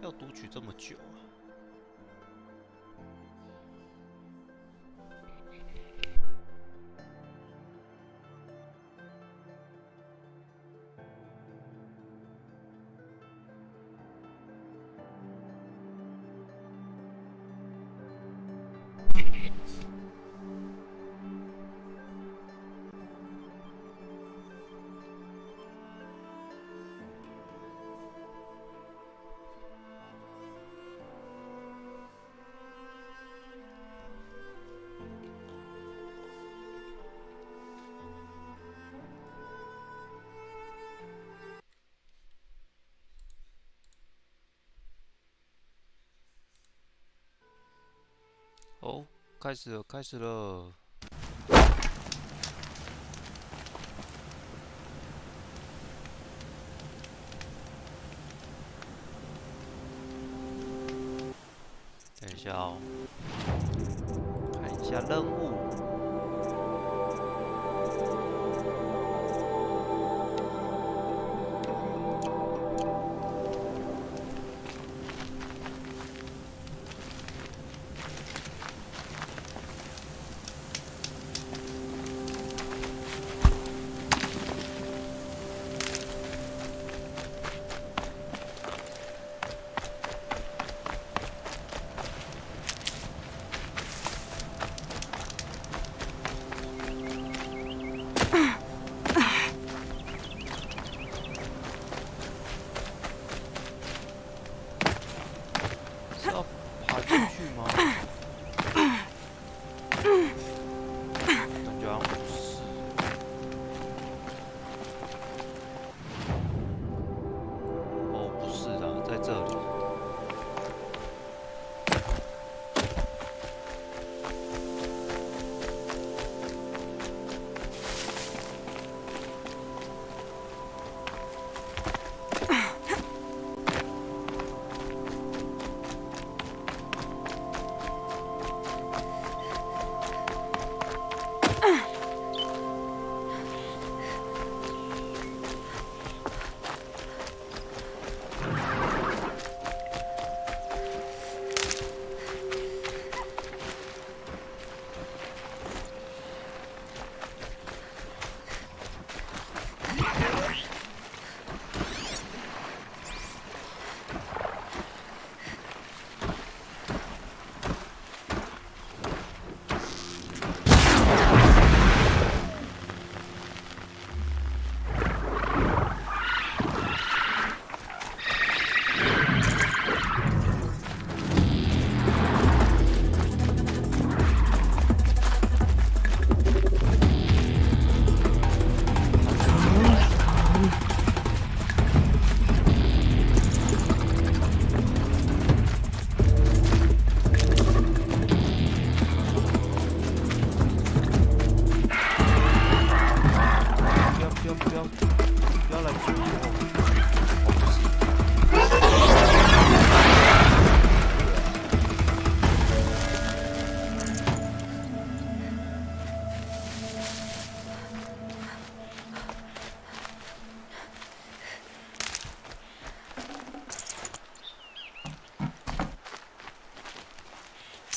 要读取这么久啊？哦，开始了，开始了。等一下哦，看一下任务。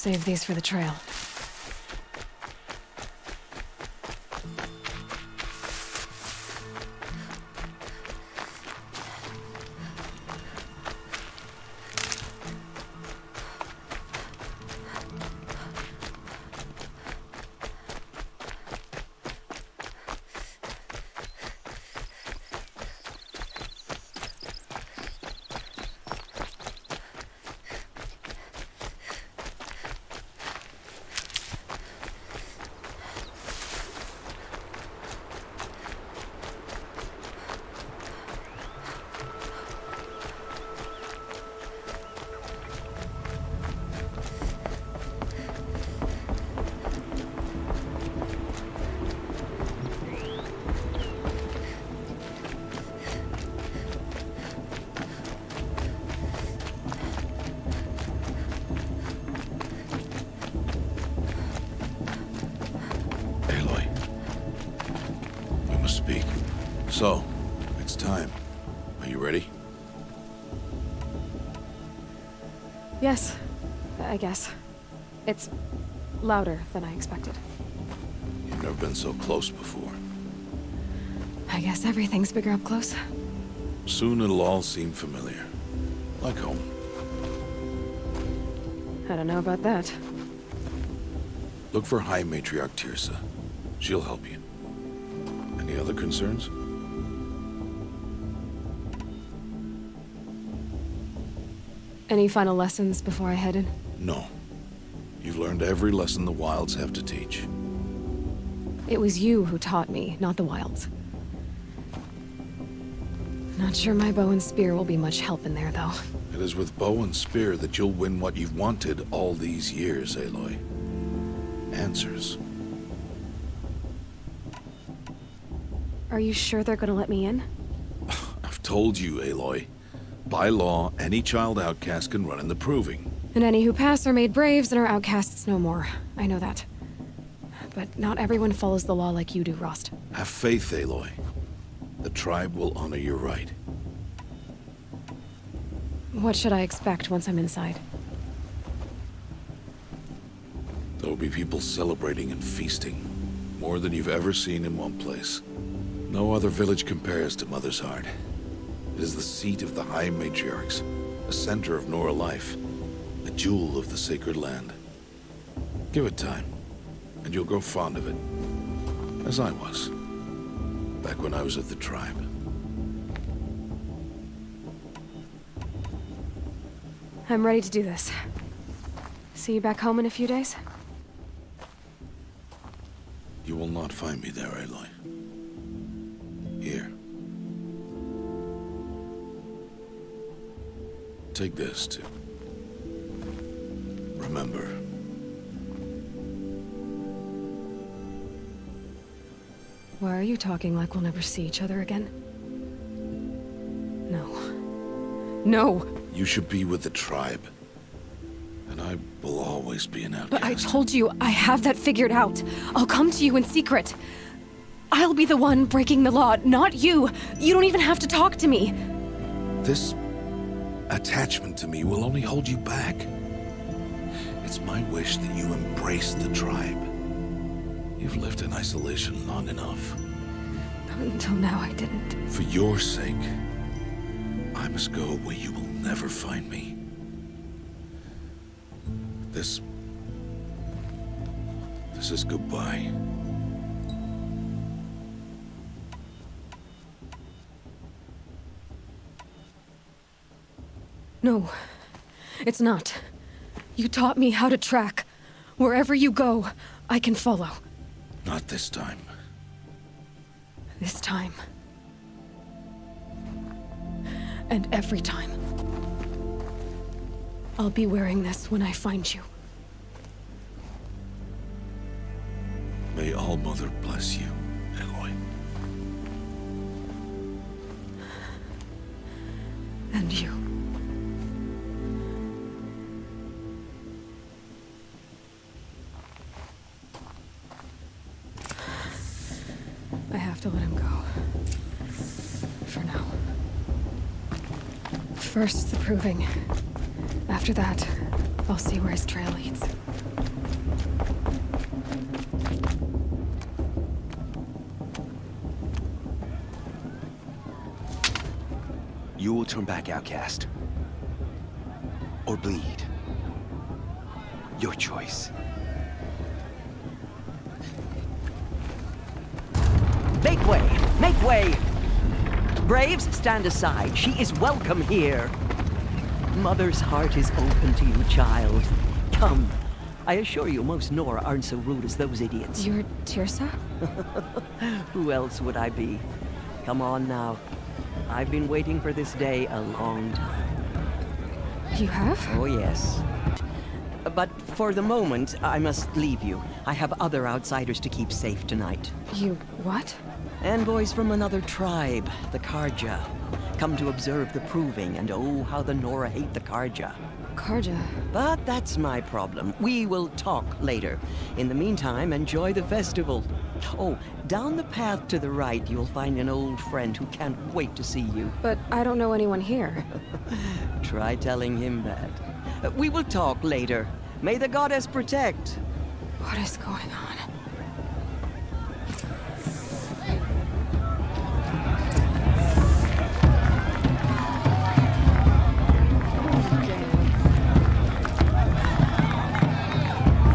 Save these for the trail. So, it's time. Are you ready? Yes, I guess. It's louder than I expected. You've never been so close before. I guess everything's bigger up close. Soon it'll all seem familiar. Like home. I don't know about that. Look for High Matriarch Tirsa. She'll help you. Any other concerns? Any final lessons before I head in? No. You've learned every lesson the wilds have to teach. It was you who taught me, not the wilds. Not sure my bow and spear will be much help in there, though. It is with bow and spear that you'll win what you've wanted all these years, Aloy. Answers. Are you sure they're gonna let me in? I've told you, Aloy. By law, any child outcast can run in the proving. And any who pass are made braves and are outcasts no more. I know that. But not everyone follows the law like you do, Rost. Have faith, Aloy. The tribe will honor your right. What should I expect once I'm inside? There will be people celebrating and feasting. More than you've ever seen in one place. No other village compares to Mother's Heart. It is the seat of the High Matriarchs, a center of Nora life, a jewel of the sacred land. Give it time, and you'll grow fond of it. As I was, back when I was of the tribe. I'm ready to do this. See you back home in a few days? You will not find me there, Aloy. Here. Take this, too. Remember. Why are you talking like we'll never see each other again? No. No! You should be with the tribe. And I will always be an outcast. But I told you, I have that figured out. I'll come to you in secret. I'll be the one breaking the law, not you. You don't even have to talk to me. This attachment to me will only hold you back. It's my wish that you embrace the tribe. You've lived in isolation long enough. Until now, I didn't. For your sake, I must go where you will never find me. This is goodbye. No, it's not. You taught me how to track. Wherever you go, I can follow. Not this time. This time. And every time. I'll be wearing this when I find you. May All Mother bless you, Aloy. And you. I have to let him go. For now. First, the proving. After that, I'll see where his trail leads. You will turn back outcast. Or bleed. Your choice. Make way! Make way! Braves, stand aside. She is welcome here. Mother's heart is open to you, child. Come. I assure you, most Nora aren't so rude as those idiots. You're Tirsa? Who else would I be? Come on now. I've been waiting for this day a long time. You have? Oh, yes. But for the moment, I must leave you. I have other outsiders to keep safe tonight. You what? Envoys from another tribe, the Karja. Come to observe the proving, and oh, how the Nora hate the Karja. Karja? But that's my problem. We will talk later. In the meantime, enjoy the festival. Oh, down the path to the right, you'll find an old friend who can't wait to see you. But I don't know anyone here. Try telling him that. We will talk later. May the goddess protect. What is going on?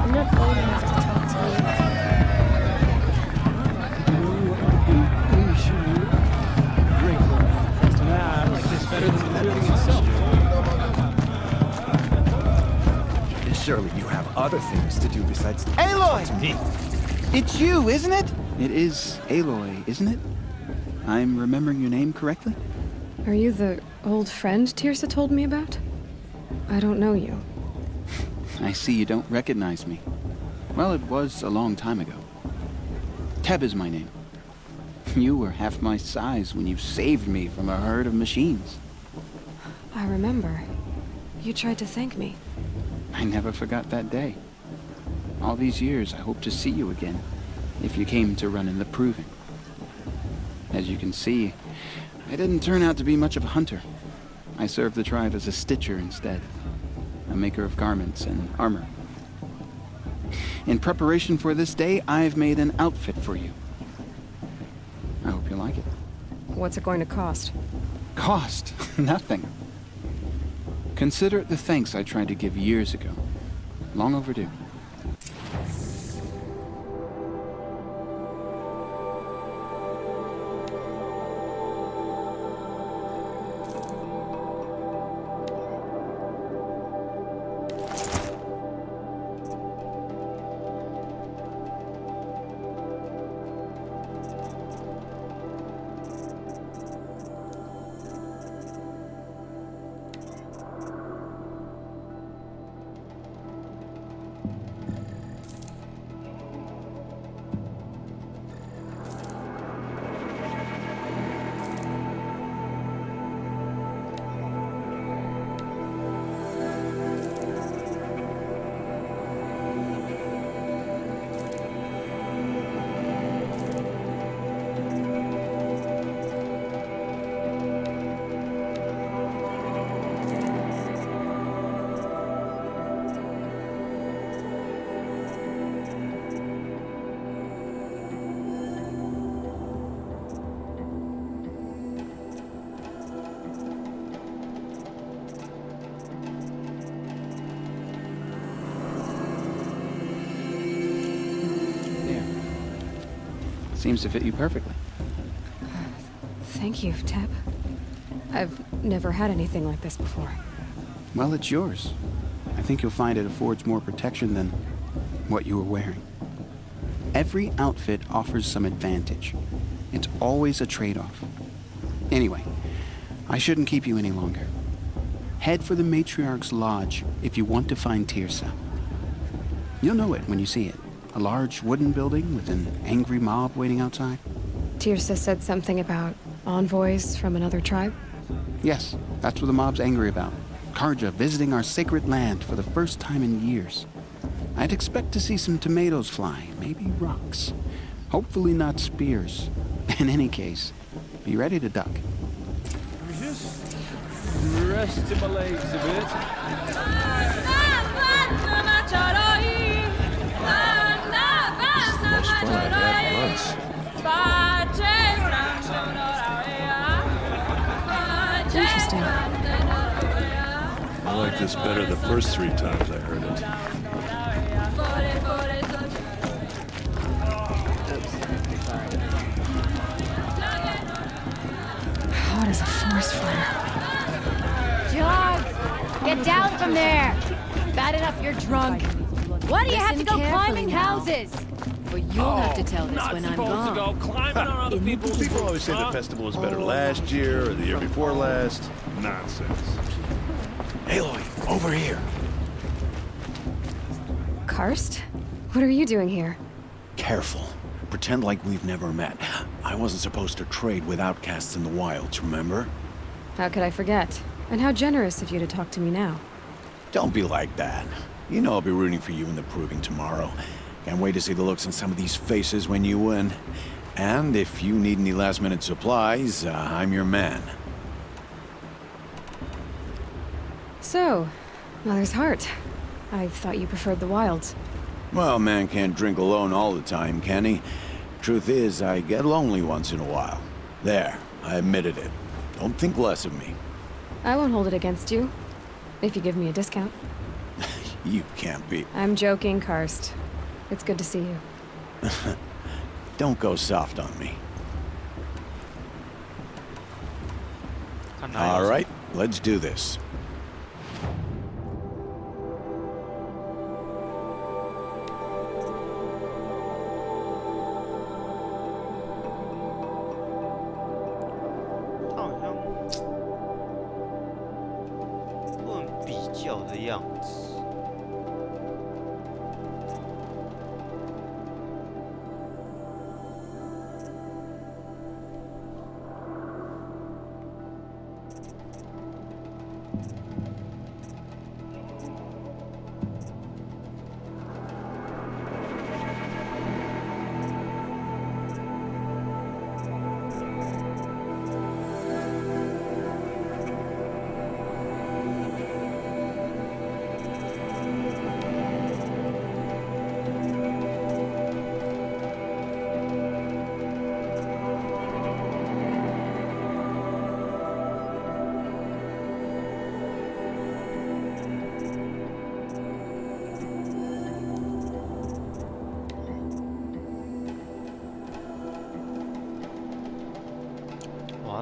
I'm not old enough to talk to you. I like this better than the building itself. Surely you have other things to do besides... Aloy! It's you, isn't it? It is Aloy, isn't it? I'm remembering your name correctly? Are you the old friend Tirsa told me about? I don't know you. I see you don't recognize me. Well, it was a long time ago. Teb is my name. You were half my size when you saved me from a herd of machines. I remember. You tried to thank me. I never forgot that day. All these years, I hope to see you again, if you came to run in the proving. As you can see, I didn't turn out to be much of a hunter. I served the tribe as a stitcher instead, a maker of garments and armor. In preparation for this day, I've made an outfit for you. I hope you like it. What's it going to cost? Cost? Nothing. Consider it the thanks I tried to give years ago. Long overdue. Seems to fit you perfectly. Thank you, Teb. I've never had anything like this before. Well, it's yours. I think you'll find it affords more protection than what you were wearing. Every outfit offers some advantage. It's always a trade-off. Anyway, I shouldn't keep you any longer. Head for the Matriarch's Lodge if you want to find Tirsa. You'll know it when you see it. A large wooden building with an angry mob waiting outside. Tirsa said something about envoys from another tribe? Yes, that's what the mob's angry about. Karja visiting our sacred land for the first time in years. I'd expect to see some tomatoes fly, maybe rocks. Hopefully not spears. In any case, be ready to duck. Just resting my legs a bit. Most fun I've had in months. Interesting. I like this better the first 3 times I heard it. Hot as a forest fire. John, get down from there. Bad enough you're drunk. Why do you have to go climbing houses? Well, you'll have to tell this when I'm supposed to gone. go climbing on other people's People roofs, always say the huh? festival was better last year or the year before last. Nonsense. Aloy, over here. Karst? What are you doing here? Careful. Pretend like we've never met. I wasn't supposed to trade with outcasts in the wilds, remember? How could I forget? And how generous of you to talk to me now. Don't be like that. You know I'll be rooting for you in the proving tomorrow. Can't wait to see the looks on some of these faces when you win. And if you need any last-minute supplies, I'm your man. So, Mother's heart. I thought you preferred the wilds. Well, man can't drink alone all the time, can he? Truth is, I get lonely once in a while. There, I admitted it. Don't think less of me. I won't hold it against you. If you give me a discount. You can't be... I'm joking, Karst. It's good to see you. Don't go soft on me. All right, let's do this.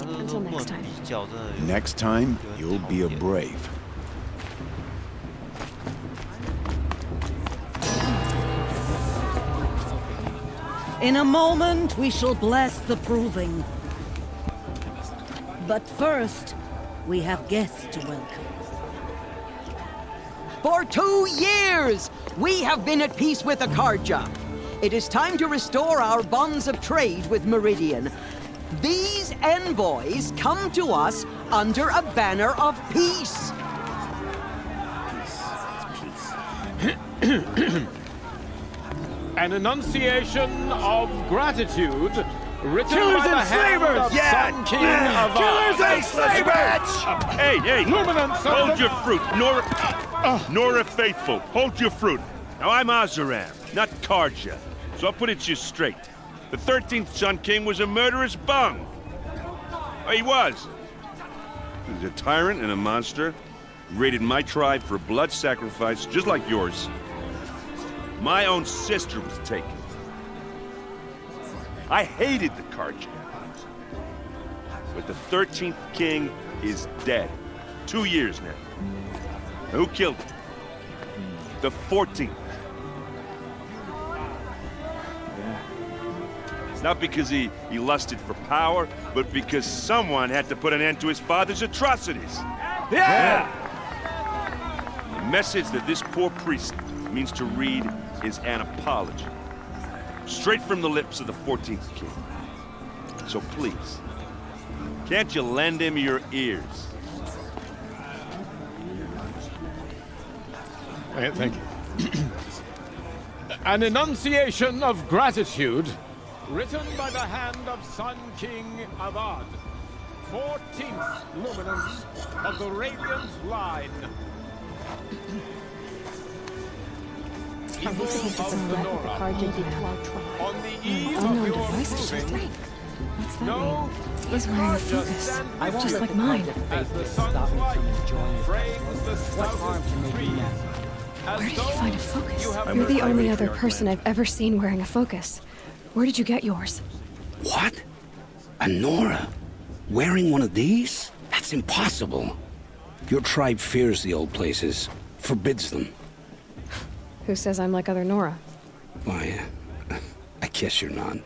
Until next time. Next time, you'll be a brave. In a moment, we shall bless the proving. But first, we have guests to welcome. For 2 years, we have been at peace with Akarja. It is time to restore our bonds of trade with Meridian. These envoys come to us under a banner of peace. An enunciation of gratitude written Killers by the and hand slavers! of Sun King of Killers and slavers! Hey, hey! Luminance of Hold the- your fruit, Nora Faithful. Hold your fruit. Now I'm Azaram, not Karja, so I'll put it to you straight. The 13th Sun King was a murderous bum. Oh, he was. He was a tyrant and a monster. Raided my tribe for blood sacrifice, just like yours. My own sister was taken. I hated the Karja. But the 13th king is dead. 2 years now. Who killed him? The 14th. Not because he lusted for power, but because someone had to put an end to his father's atrocities. Yeah! The message that this poor priest means to read is an apology. Straight from the lips of the 14th king. So please, can't you lend him your ears? Thank you. An enunciation of gratitude written by the hand of Sun King Avad, 14th luminance of the Radiant Line. People of the Nora, on the eve of Unknown your device moving, What's that no, mean? He's wearing a focus, just like mine. as the sun's light frames the stoutest trees. Where did you find a focus? You're the only other person I've ever seen wearing a focus. Where did you get yours? What? A Nora? Wearing one of these? That's impossible. Your tribe fears the old places, forbids them. Who says I'm like other Nora? Why, I guess you're not.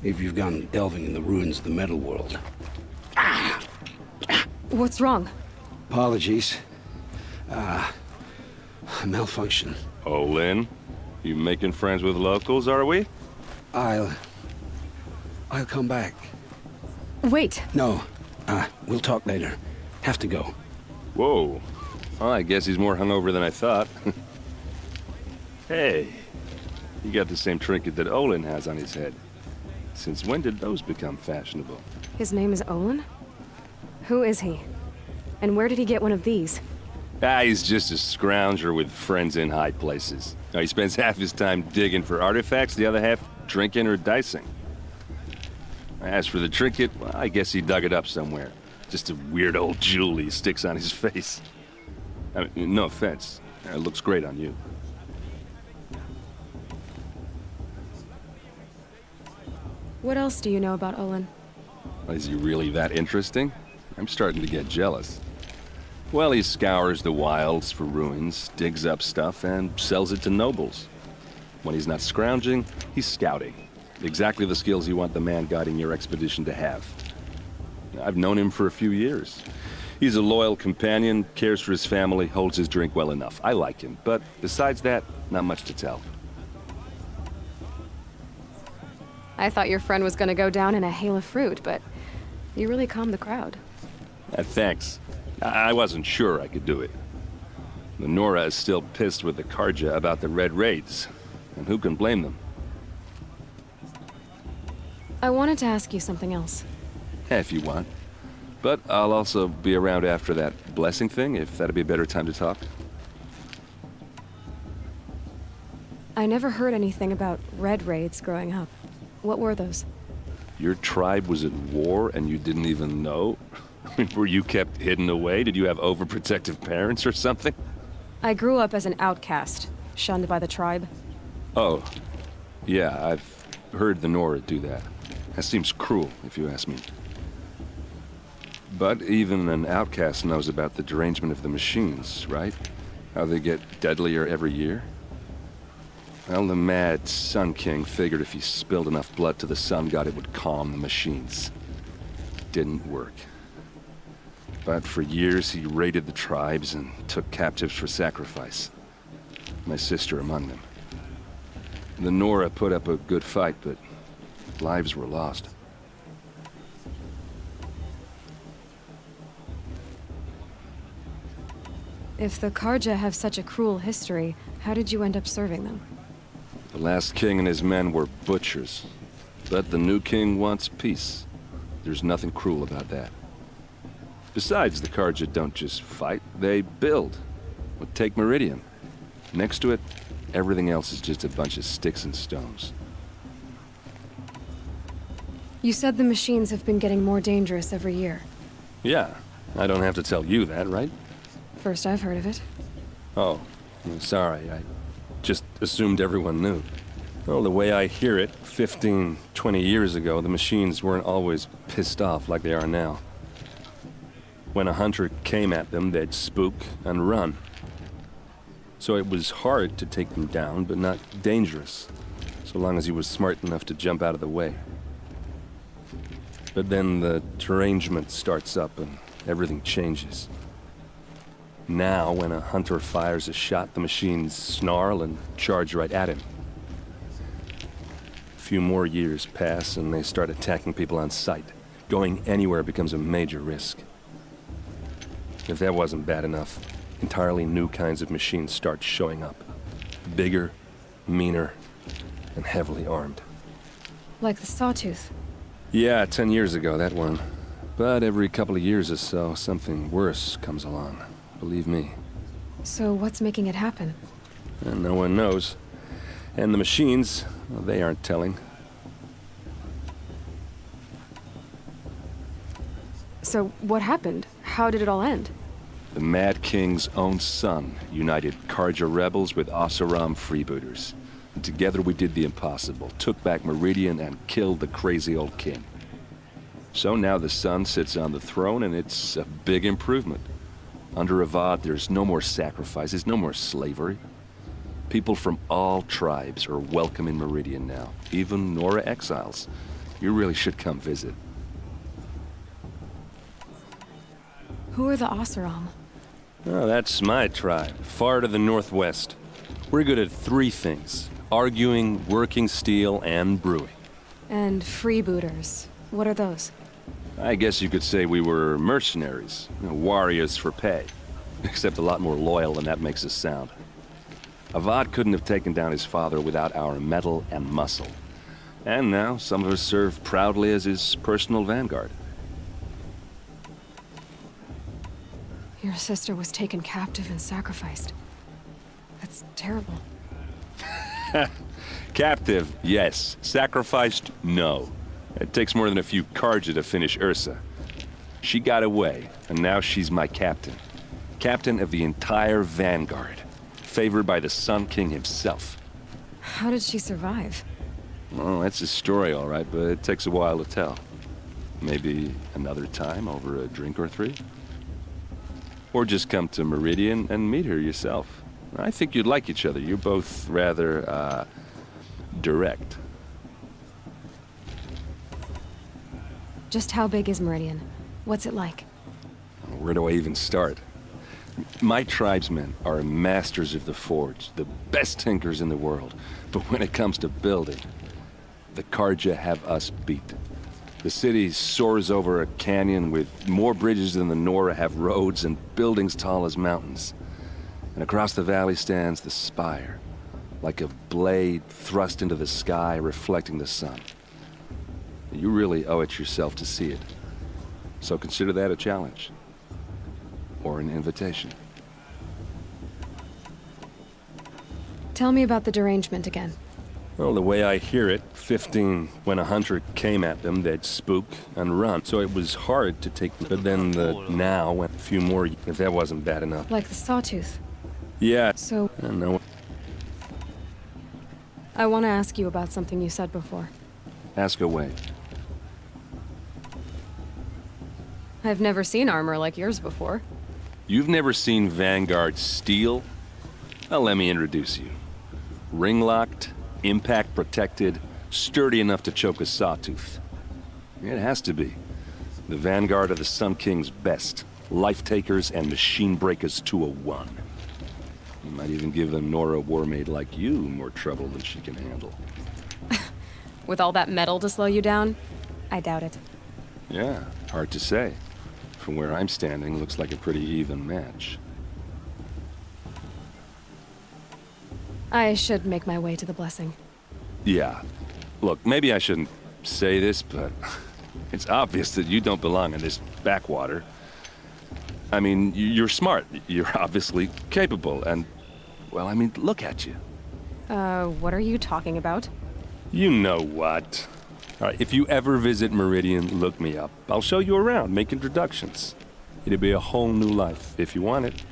If you've gone delving in the ruins of the metal world. What's wrong? Apologies. A malfunction. Oh, Lynn, you making friends with locals, are we? I'll come back. Wait. No, we'll talk later. Have to go. Whoa. Well, I guess he's more hungover than I thought. Hey, you got the same trinket that Olin has on his head. Since when did those become fashionable? His name is Olin? Who is he? And where did he get one of these? Ah, he's just a scrounger with friends in high places. He spends half his time digging for artifacts, the other half drinking or dicing. As for the trinket, well, I guess he dug it up somewhere. Just a weird old jewel he sticks on his face. I mean, no offense. It looks great on you. What else do you know about Olin? Is he really that interesting? I'm starting to get jealous. Well, he scours the wilds for ruins, digs up stuff, and sells it to nobles. When he's not scrounging, he's scouting. Exactly the skills you want the man guiding your expedition to have. I've known him for a few years. He's a loyal companion, cares for his family, holds his drink well enough. I like him, but besides that, not much to tell. I thought your friend was gonna go down in a hail of fruit, but you really calmed the crowd. Thanks. I wasn't sure I could do it. The Nora is still pissed with the Karja about the Red Raids, and who can blame them? I wanted to ask you something else. If you want. But I'll also be around after that blessing thing, if that'd be a better time to talk. I never heard anything about Red Raids growing up. What were those? Your tribe was at war and you didn't even know? I mean, were you kept hidden away? Did you have overprotective parents or something? I grew up as an outcast, shunned by the tribe. Oh, yeah, I've heard the Nora do that. That seems cruel, if you ask me. But even an outcast knows about the derangement of the machines, right? How they get deadlier every year? Well, the mad Sun King figured if he spilled enough blood to the Sun God, it would calm the machines. Didn't work. But for years, he raided the tribes and took captives for sacrifice. My sister among them. The Nora put up a good fight, but lives were lost. If the Karja have such a cruel history, how did you end up serving them? The last king and his men were butchers. But the new king wants peace. There's nothing cruel about that. Besides, the Karja don't just fight, they build. Well, take Meridian. Next to it, everything else is just a bunch of sticks and stones. You said the machines have been getting more dangerous every year. Yeah, I don't have to tell you that, right? First I've heard of it. Oh, I'm sorry. I just assumed everyone knew. Well, the way I hear it, 15, 20 years ago, the machines weren't always pissed off like they are now. When a hunter came at them, they'd spook and run. So it was hard to take them down, but not dangerous, so long as he was smart enough to jump out of the way. But then the derangement starts up and everything changes. Now, when a hunter fires a shot, the machines snarl and charge right at him. A few more years pass and they start attacking people on sight. Going anywhere becomes a major risk. If that wasn't bad enough, entirely new kinds of machines start showing up. Bigger, meaner, and heavily armed. Like the Sawtooth. Yeah, 10 years ago, that one. But every couple of years or so, something worse comes along. Believe me. So what's making it happen? And no one knows. And the machines, well, they aren't telling. So what happened? How did it all end? The Mad King's own son united Karja rebels with Oseram freebooters. And together we did the impossible, took back Meridian and killed the crazy old king. So now the son sits on the throne and it's a big improvement. Under Avad, there's no more sacrifices, no more slavery. People from all tribes are welcome in Meridian now, even Nora exiles. You really should come visit. Who are the Oseram? Oh, that's my tribe, far to the northwest. We're good at three things: arguing, working steel, and brewing. And freebooters. What are those? I guess you could say we were mercenaries, warriors for pay. Except a lot more loyal than that makes us sound. Avad couldn't have taken down his father without our metal and muscle. And now some of us serve proudly as his personal vanguard. You're Your sister was taken captive and sacrificed. That's terrible. Captive, yes. Sacrificed, no. It takes more than a few Karja to finish Ursa. She got away, and now she's my captain. Captain of the entire Vanguard. Favored by the Sun King himself. How did she survive? Well, that's a story, all right, but it takes a while to tell. Maybe another time over a drink or three? Or just come to Meridian and meet her yourself. I think you'd like each other. You're both rather, direct. Just how big is Meridian? What's it like? Where do I even start? My tribesmen are masters of the forge, the best tinkers in the world. But when it comes to building, the Karja have us beat. The city soars over a canyon with more bridges than the Nora have roads and buildings tall as mountains. And across the valley stands the spire, like a blade thrust into the sky reflecting the sun. You really owe it yourself to see it. So consider that a challenge. Or an invitation. Tell me about the derangement again. Well, the way I hear it, 15, when a hunter came at them, they'd spook and run. So it was hard to take them. But then the now went a few more, if that wasn't bad enough. Like the sawtooth. Yeah. So... I don't know. I want to ask you about something you said before. Ask away. I've never seen armor like yours before. You've never seen Vanguard steel? Well, let me introduce you. Ring-locked, impact-protected, sturdy enough to choke a sawtooth. It has to be. The Vanguard are the Sun King's best. Life-takers and machine-breakers to a one. You might even give a Nora warmaid like you more trouble than she can handle. With all that metal to slow you down? I doubt it. Yeah, hard to say. From where I'm standing, looks like a pretty even match. I should make my way to the blessing. Yeah. Look, maybe I shouldn't say this, but it's obvious that you don't belong in this backwater. I mean, you're smart. You're obviously capable, and, well, I mean, look at you. What are you talking about? You know what. All right, if you ever visit Meridian, look me up. I'll show you around, make introductions. It'll be a whole new life, if you want it.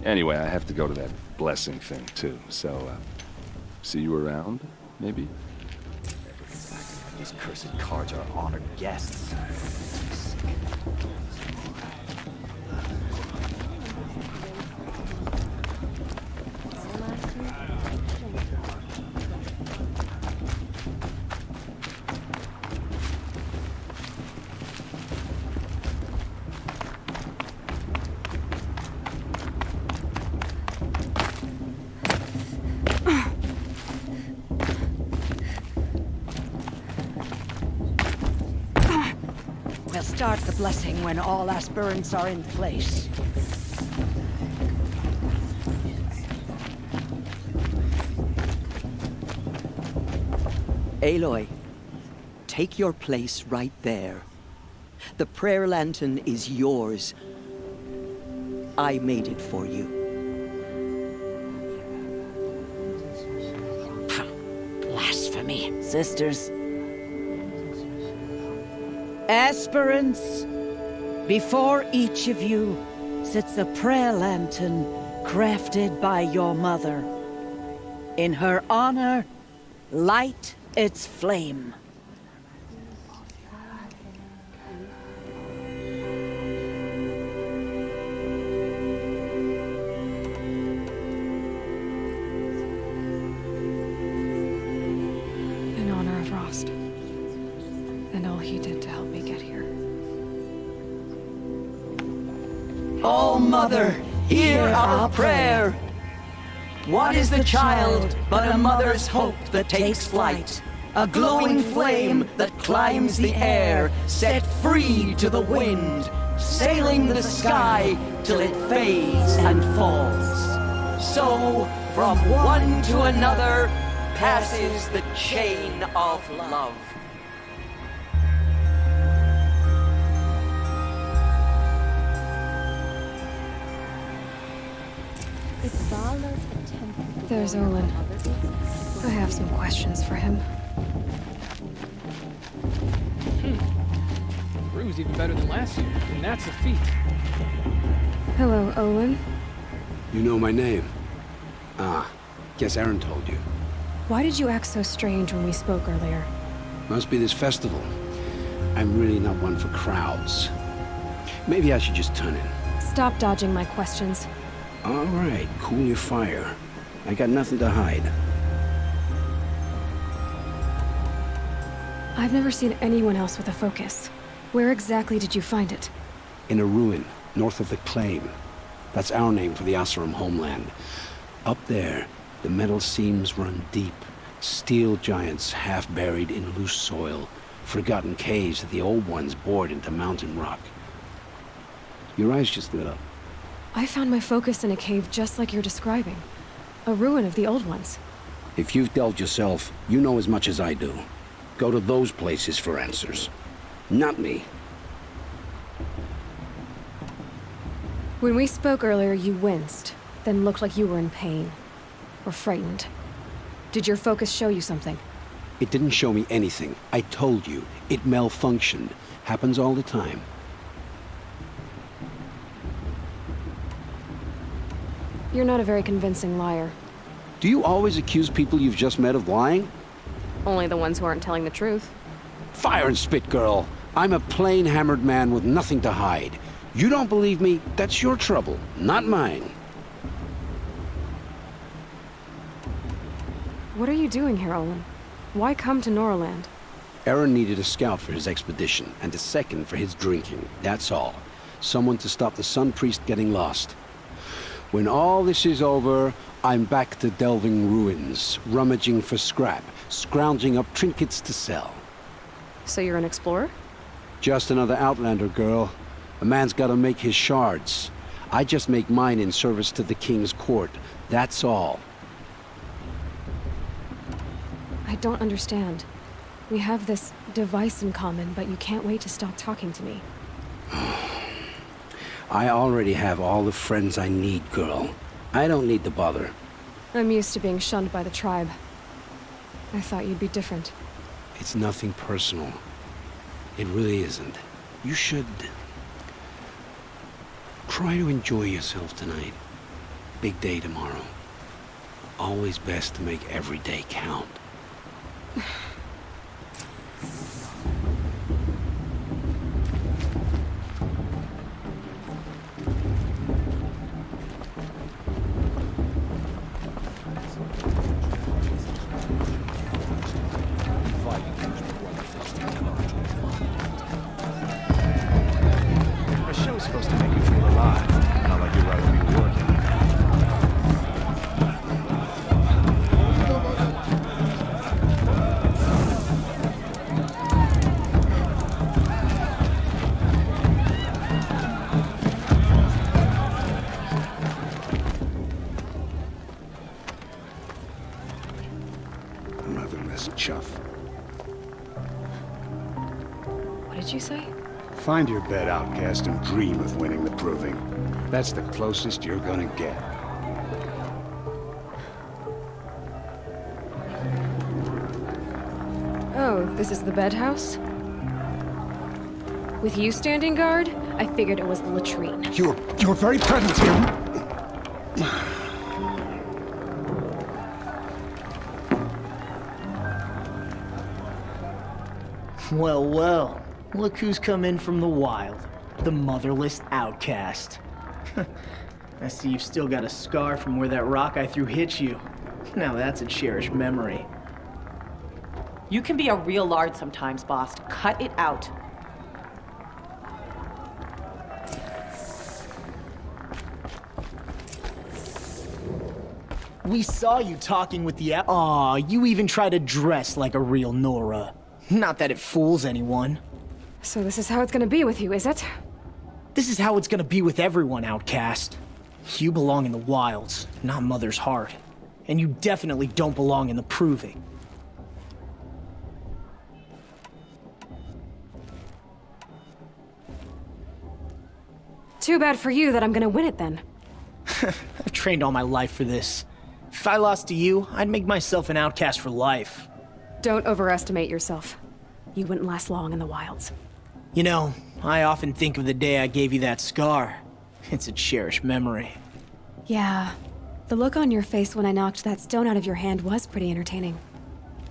Anyway, I have to go to that blessing thing, too, so, see you around, maybe? These cursed cards are honored guests. We'll start the blessing when all aspirants are in place. Aloy, take your place right there. The prayer lantern is yours. I made it for you. Blasphemy, sisters. Aspirants, before each of you sits a prayer lantern crafted by your mother. In her honor, light its flame. In honor of Rost. And all he did to help me get here. Oh, Mother, hear our prayer. What is the child but a mother's hope that takes flight? A glowing flame that climbs the air, set free to the wind, sailing the sky till it fades and falls. So, from one to another, passes the chain of love. There's Olin. I have some questions for him. Brew's even better than last year, and that's a feat. Hello, Olin. You know my name? Ah, guess Aaron told you. Why did you act so strange when we spoke earlier? Must be this festival. I'm really not one for crowds. Maybe I should just turn in. Stop dodging my questions. All right, cool your fire. I got nothing to hide. I've never seen anyone else with a focus. Where exactly did you find it? In a ruin, north of the Claim. That's our name for the Asuram homeland. Up there, the metal seams run deep. Steel giants half buried in loose soil. Forgotten caves that the old ones bored into mountain rock. Your eyes just lit up. I found my focus in a cave just like you're describing. A ruin of the old ones. If you've delved yourself, you know as much as I do. Go to those places for answers. Not me. When we spoke earlier, you winced, then looked like you were in pain. Or frightened. Did your focus show you something? It didn't show me anything. I told you. It malfunctioned. Happens all the time. You're not a very convincing liar. Do you always accuse people you've just met of lying? Only the ones who aren't telling the truth. Fire and spit, girl. I'm a plain hammered man with nothing to hide. You don't believe me? That's your trouble, not mine. What are you doing here, Olin? Why come to Noraland? Aaron needed a scout for his expedition, and a second for his drinking. That's all. Someone to stop the Sun Priest getting lost. When all this is over, I'm back to delving ruins, rummaging for scrap, scrounging up trinkets to sell. So you're an explorer? Just another Outlander, girl. A man's gotta make his shards. I just make mine in service to the King's court. That's all. I don't understand. We have this device in common, but you can't wait to stop talking to me. I already have all the friends I need, girl. I don't need the bother. I'm used to being shunned by the tribe. I thought you'd be different. It's nothing personal. It really isn't. You should... try to enjoy yourself tonight. Big day tomorrow. Always best to make every day count. A show's supposed to make you feel alive, not like you'd rather be working. Another less chuff. What did you say? Find your bed, outcast, and dream of winning the proving. That's the closest you're gonna get. Oh, this is the bed house? With you standing guard, I figured it was the latrine. Your very presence here. Well, well. Look who's come in from the wild. The motherless outcast. I see you've still got a scar from where that rock I threw hit you. Now that's a cherished memory. You can be a real lard sometimes, boss. Cut it out. We saw you talking with the Aw, you even try to dress like a real Nora. Not that it fools anyone. So this is how it's gonna be with you, is it? This is how it's gonna be with everyone, outcast. You belong in the wilds, not Mother's Heart. And you definitely don't belong in the proving. Too bad for you that I'm gonna win it then. I've trained all my life for this. If I lost to you, I'd make myself an outcast for life. Don't overestimate yourself. You wouldn't last long in the wilds. You know, I often think of the day I gave you that scar. It's a cherished memory. Yeah. The look on your face when I knocked that stone out of your hand was pretty entertaining.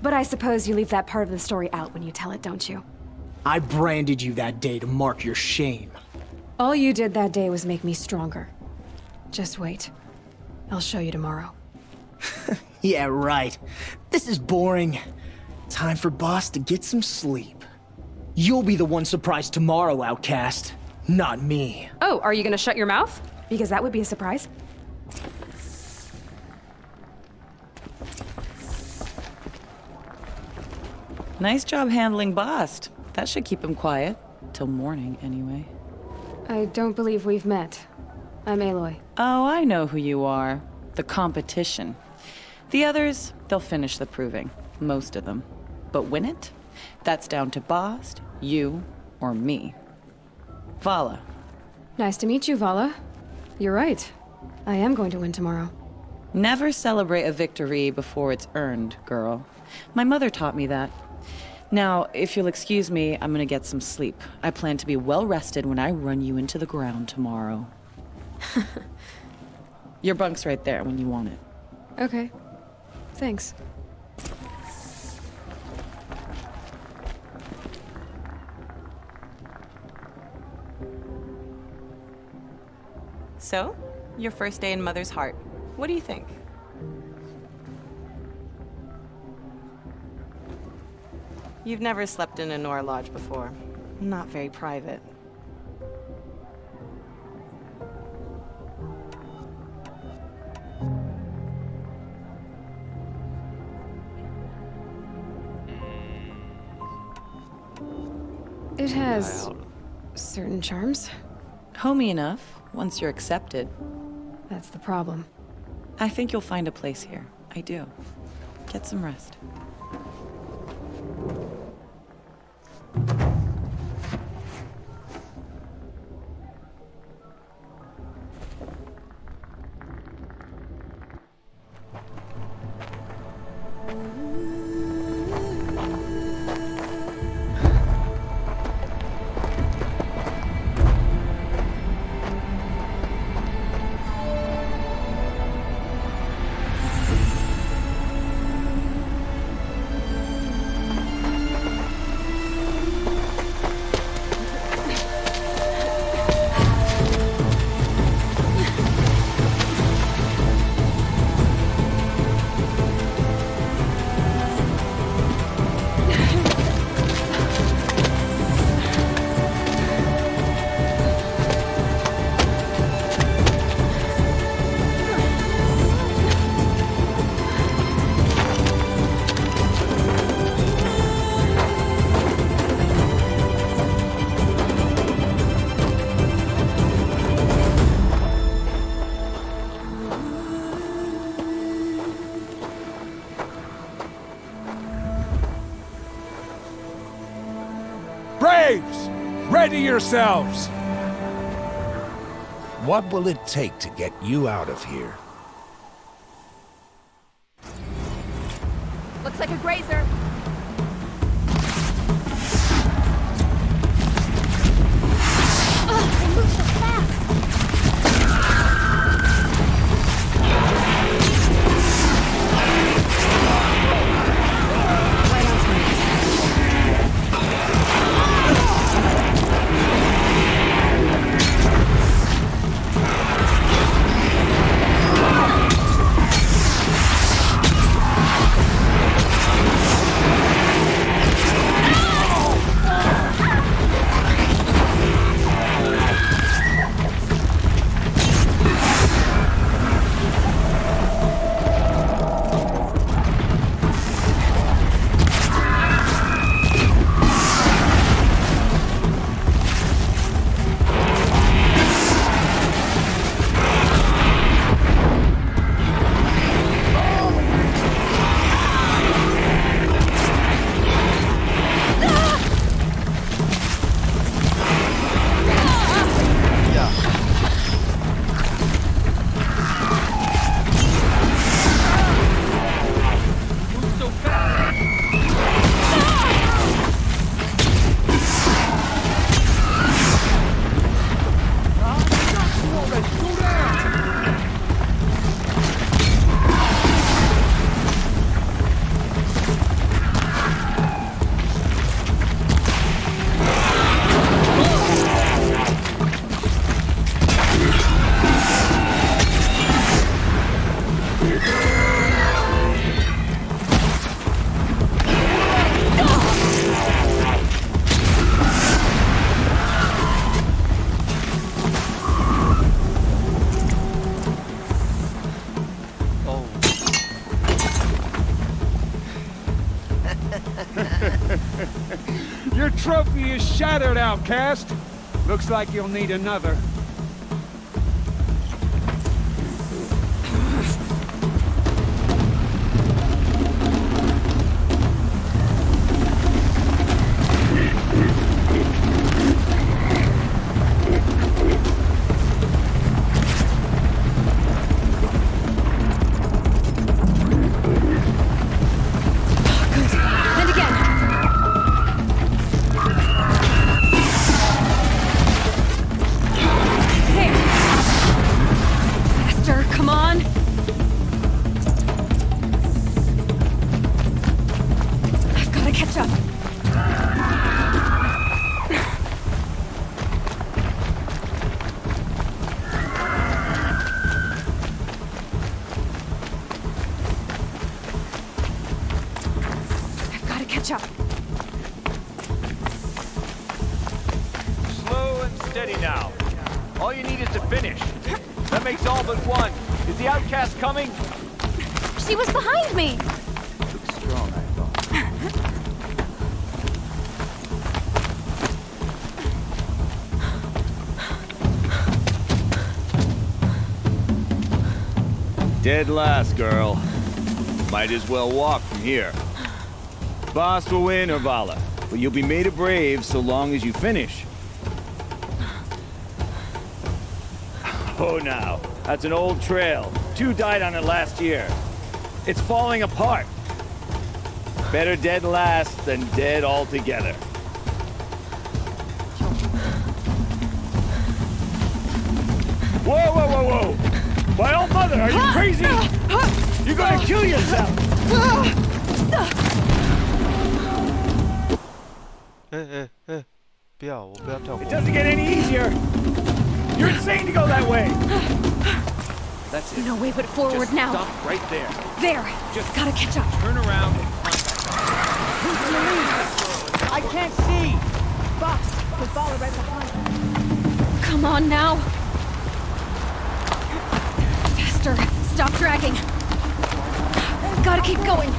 But I suppose you leave that part of the story out when you tell it, don't you? I branded you that day to mark your shame. All you did that day was make me stronger. Just wait. I'll show you tomorrow. Yeah, right. This is boring. Time for Boss to get some sleep. You'll be the one surprised tomorrow, outcast. Not me. Oh, are you gonna shut your mouth? Because that would be a surprise. Nice job handling Bast. That should keep him quiet. Till morning, anyway. I don't believe we've met. I'm Aloy. Oh, I know who you are. The competition. The others, they'll finish the proving. Most of them. But win it? That's down to Bast, you, or me. Vala. Nice to meet you, Vala. You're right. I am going to win tomorrow. Never celebrate a victory before it's earned, girl. My mother taught me that. Now, if you'll excuse me, I'm gonna get some sleep. I plan to be well rested when I run you into the ground tomorrow. Your bunk's right there when you want it. Okay. Thanks. So, your first day in Mother's heart. What do you think? You've never slept in a Nora lodge before. Not very private. It has certain charms. Homey enough, once you're accepted. That's the problem. I think you'll find a place here. I do. Get some rest. Braves! Ready yourselves! What will it take to get you out of here? Looks like a grazer. Ugh, they move so fast. trophy is shattered, outcast. Looks like you'll need another. Slow and steady now. All you need is to finish. That makes all but one. Is the outcast coming? She was behind me! Looks strong, I thought. Dead last, girl. Might as well walk from here. Boss will win, Orvala, but you'll be made a brave so long as you finish. Oh, now, that's an old trail. 2 died on it last year. It's falling apart. Better dead last than dead altogether. Whoa, whoa, whoa, whoa! My old mother, are you crazy? You're gonna kill yourself! It doesn't get any easier! You're insane to go that way! That's it. No way but forward Just now. Stop right there. There! Just gotta catch up. Turn around and I can't see! Boss, can follow right behind. Come on now! Faster! Stop dragging! Gotta keep going!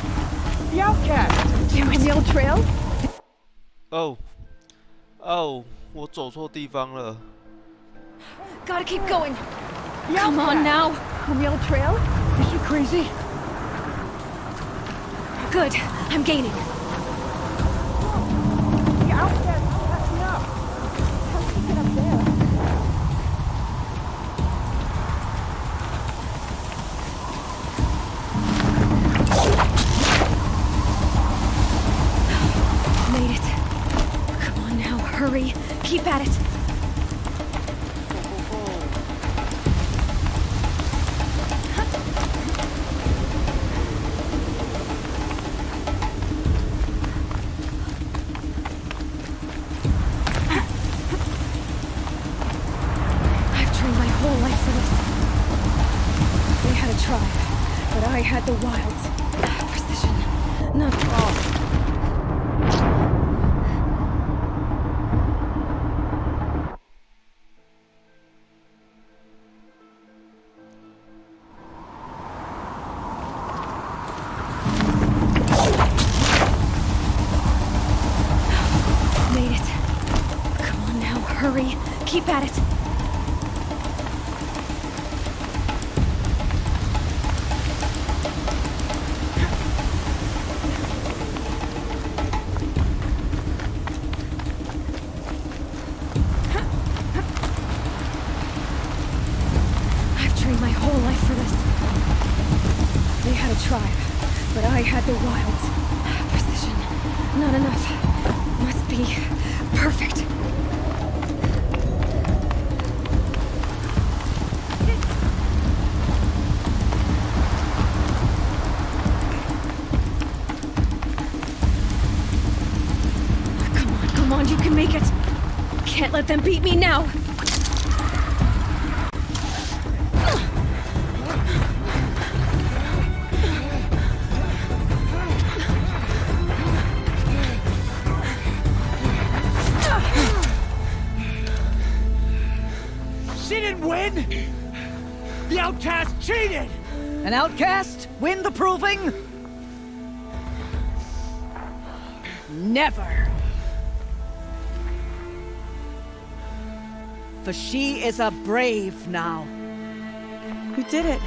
The outcast! Damn it! The old trail? Oh, 我走错地方了。 Gotta keep going! Come on now! On the old trail? Is she crazy? Good. I'm gaining. The outcast is catching up. How did she get up there? Made it. Come on now, hurry. Keep at it. I had the wilds. Precision. Not all. Made it. Come on now, hurry. Keep at it. I had the wilds. Precision. Not enough. Must be perfect. Come on, you can make it. Can't let them beat me now. The outcast cheated! An outcast win the proving? Never! for she is a brave now. We did it.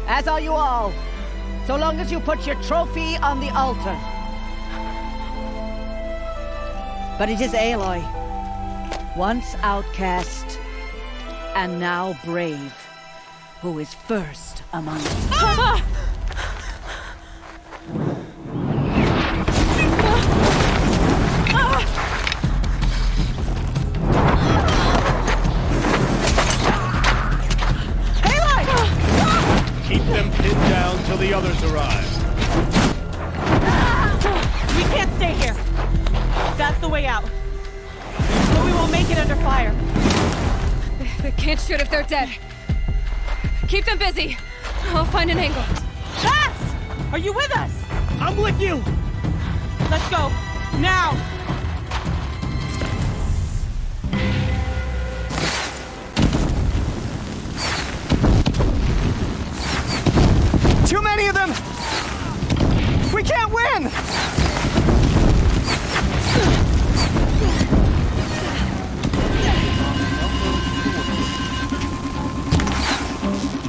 As are you all, so long as you put your trophy on the altar. But it is Aloy, once outcast and now brave, who is first among us. Ah! Keep them pinned down till the others arrive. We can't stay here. That's the way out. But we won't make it under fire. They can't shoot if they're dead. Keep them busy. I'll find an angle. Bass! Are you with us? I'm with you! Let's go. Now! Too many of them! We can't win!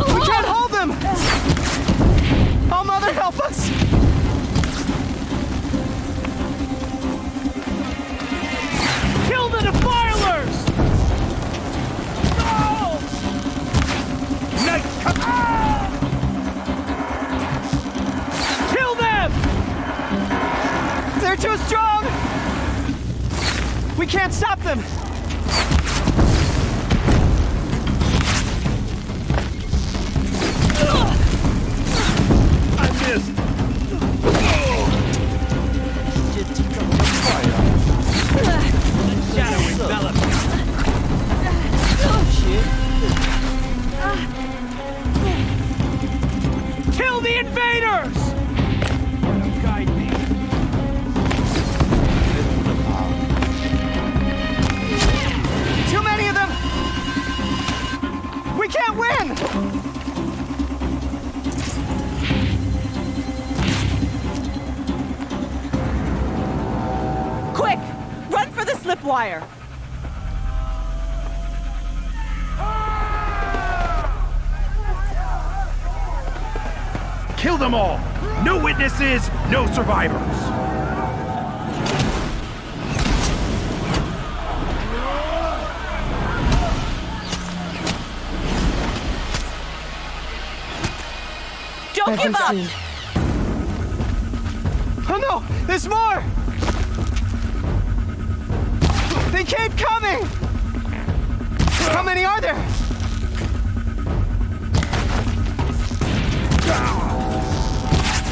We can't hold them! Oh, Mother, help us! Kill the defilers! No! Night, come on! Kill them! They're too strong! We can't stop them! I missed! Shadow enveloped! Kill the invaders! Guide me. Too many of them! We can't win! Quick! Run for the slip wire! Kill them all! No witnesses, no survivors! Don't give up! Oh no! There's more! They keep coming! How many are there?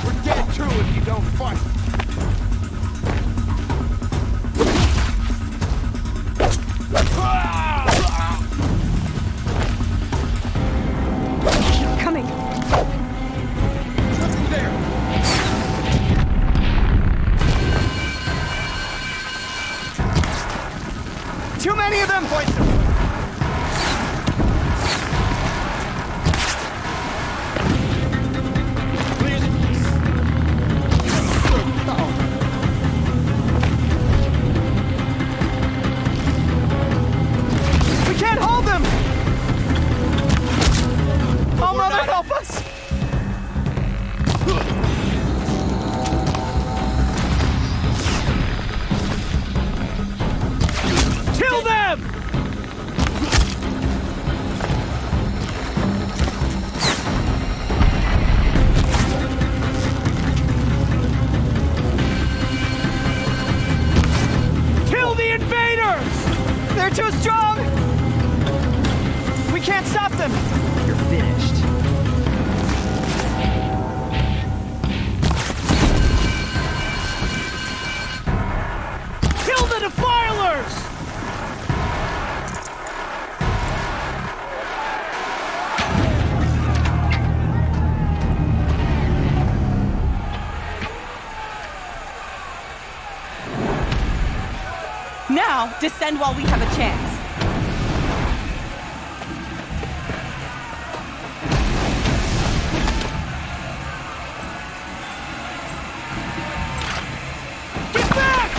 We're dead too if you don't fight. Coming. There. Too many of them! We can't hold them! Oh, Mother, help us! Kill them! Kill the invaders! They're too strong! We can't stop them! You're finished. Kill the defilers! Now, descend while we have a chance. Get back!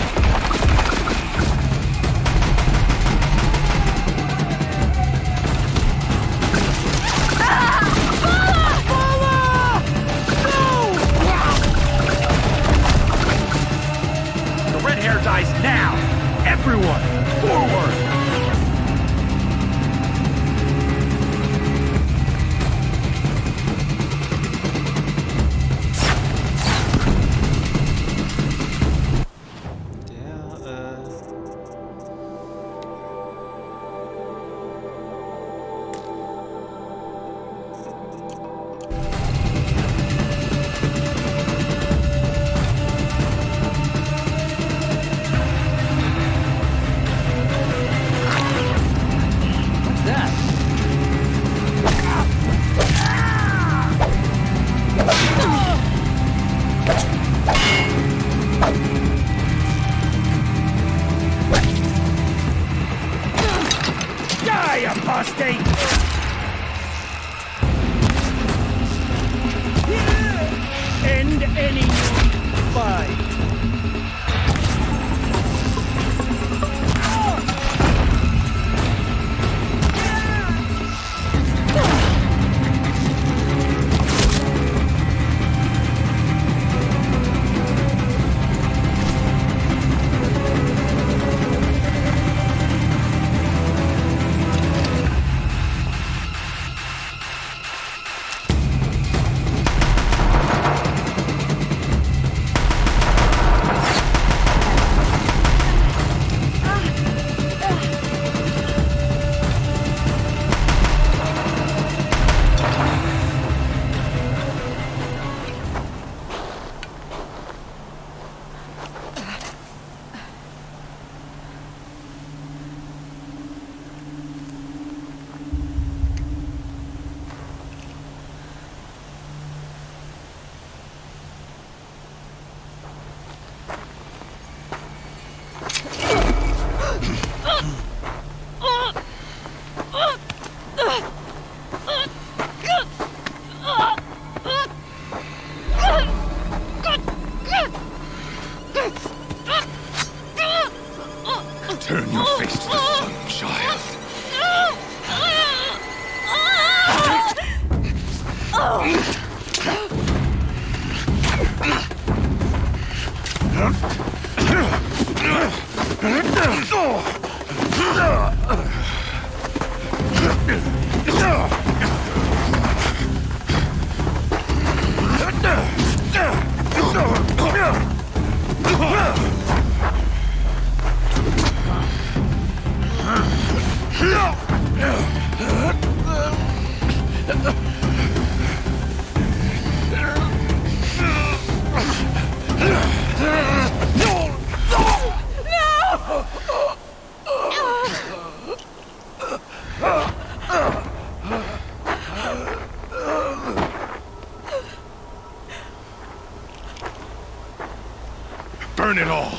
Burn it all,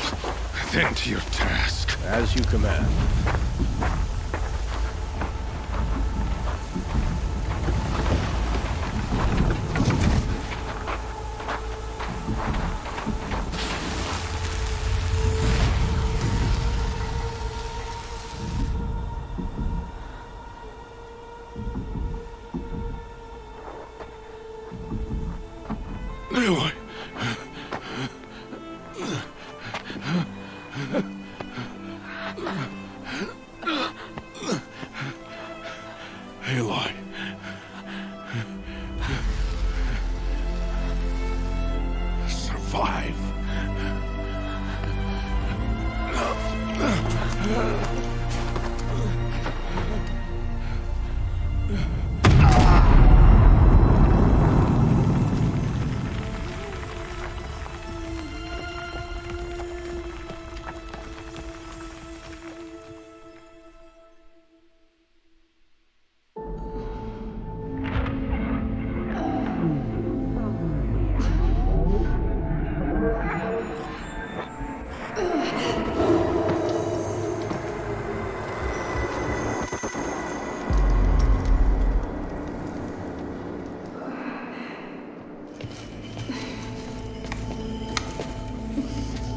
then to your task. As you command. Aloy. Aloy. Survive.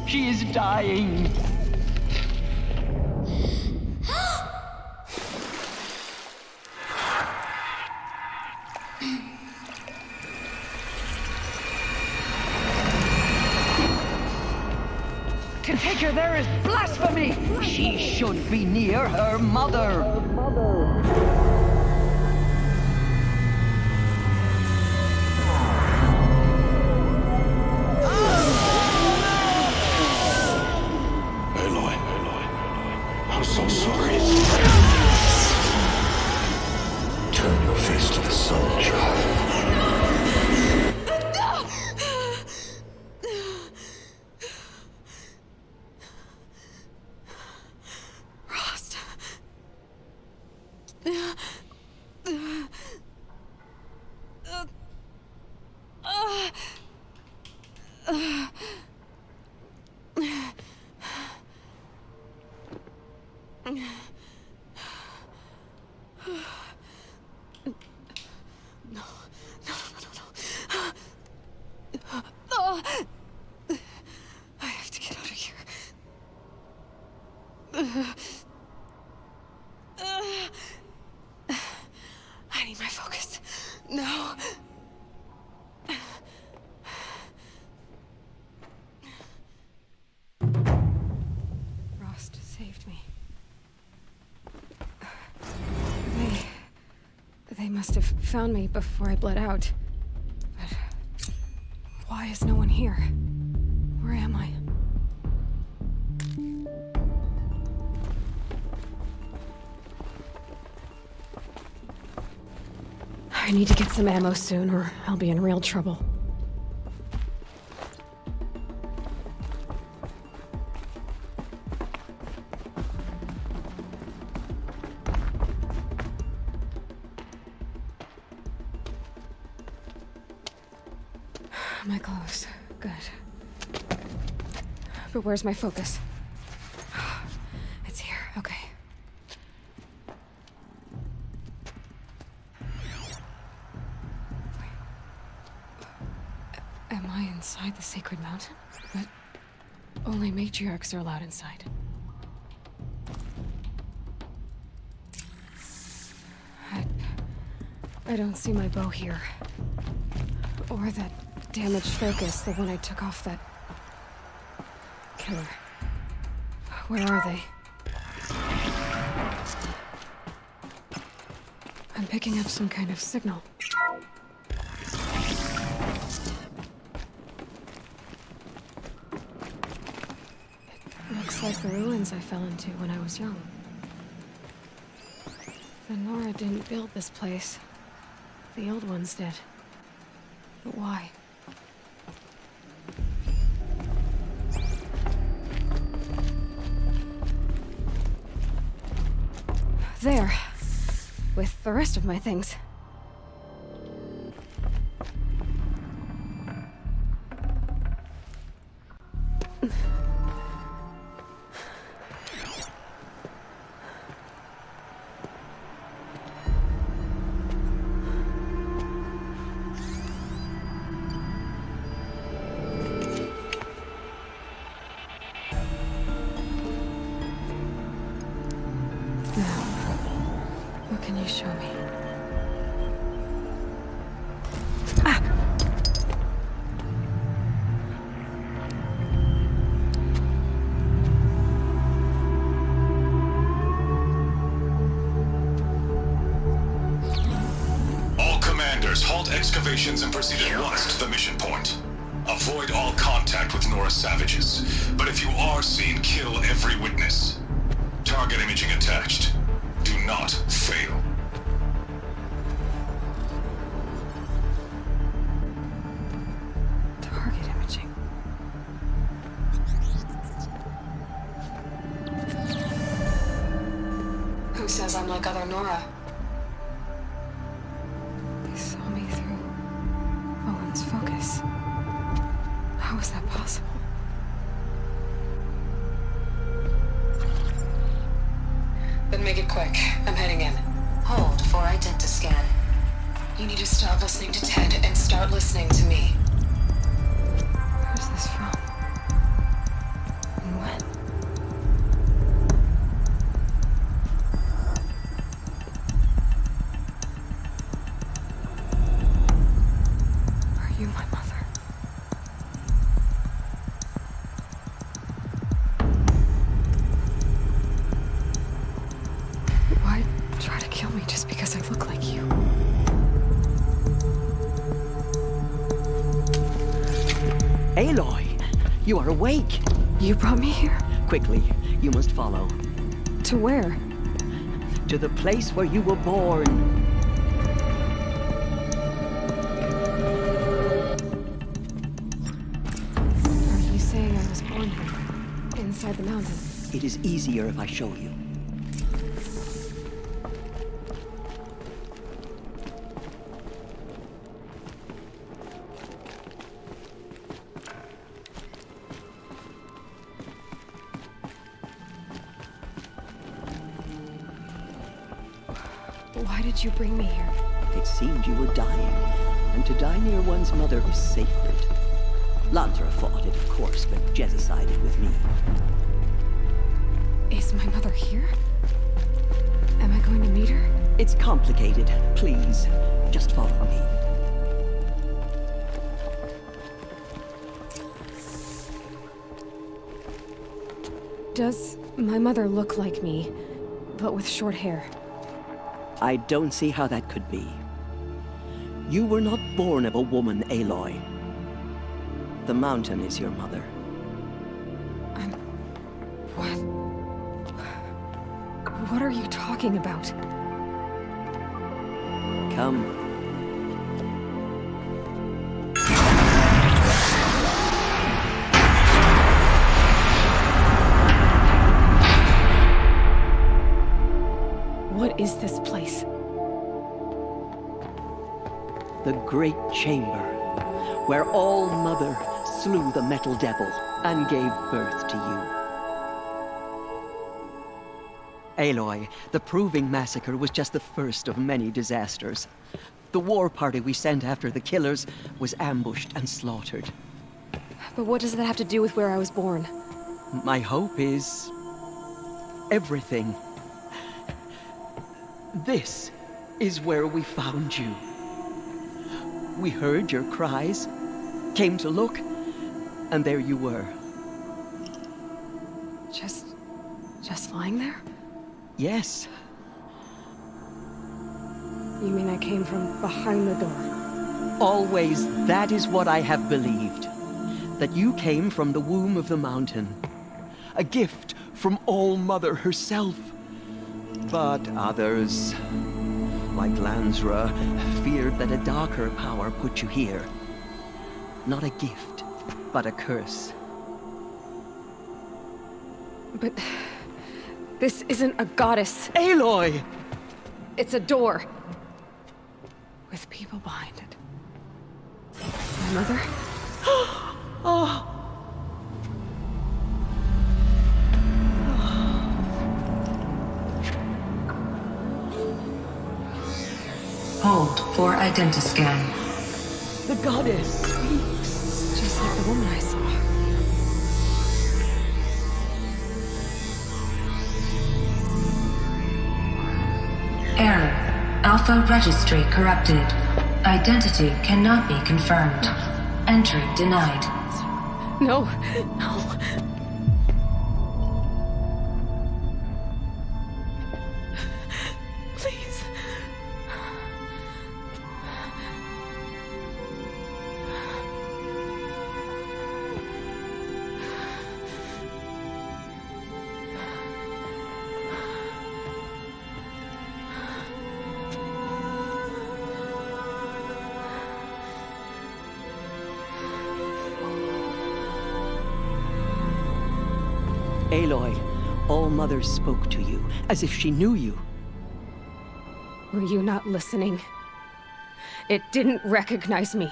She is dying. To take her there is blasphemy. She should be near her mother. I'm so sorry. Turn your face to the sun, child. Rost. I have to get out of here. I need my focus. No. Rost saved me. They must have found me before I bled out. But why is no one here? Where am I? I need to get some ammo soon, or I'll be in real trouble. My clothes. Good. But where's my focus? It's here. Okay. Am I inside the sacred mountain? But only matriarchs are allowed inside. I don't see my bow here. Or that damaged focus, the one I took off that killer. Where are they? I'm picking up some kind of signal. It looks like the ruins I fell into when I was young. The Nora didn't build this place. The old ones did. But why? There. With the rest of my things. Excavations and proceed at once to the mission point. Avoid all contact with Nora savages, but if you are seen, kill every witness. Target imaging attached. Do not fail. Target imaging. Who says I'm like other Nora? Focus. How is that possible? Then make it quick. I'm heading in. Hold for identiscan. You need to stop listening to Ted and start listening to me. Where's this from? And when? You, my mother. Why try to kill me just because I look like you? Aloy, you are awake. You brought me here? Quickly, you must follow. To where? To the place where you were born. Inside the mountain. It is easier if I show you. Why did you bring me here? It seemed you were dying, and to die near one's mother was sacred. Lantra fought it, of course, but Jezza sided with me. Is my mother here? Am I going to meet her? It's complicated. Please, just follow me. Does my mother look like me, but with short hair? I don't see how that could be. You were not born of a woman, Aloy. The mountain is your mother. What are you talking about? Come. What is this place? The Great Chamber, where All-Mother slew the Metal Devil and gave birth to you. Aloy, the Proving Massacre was just the first of many disasters. The war party we sent after the killers was ambushed and slaughtered. But what does that have to do with where I was born? My hope is... everything. This is where we found you. We heard your cries, came to look, and there you were. Just lying there? Yes. You mean I came from behind the door? Always, that is what I have believed. That you came from the womb of the mountain. A gift from All-Mother herself. But others, like Lansra, feared that a darker power put you here. Not a gift, but a curse. But this isn't a goddess. Aloy! It's a door. With people behind it. My mother? Oh. Hold for identiscan. The goddess speaks. Just like the woman I saw. Error. Alpha registry corrupted. Identity cannot be confirmed. Entry denied. No. Please. Aloy, All-Mother spoke to you, as if she knew you. Were you not listening? It didn't recognize me.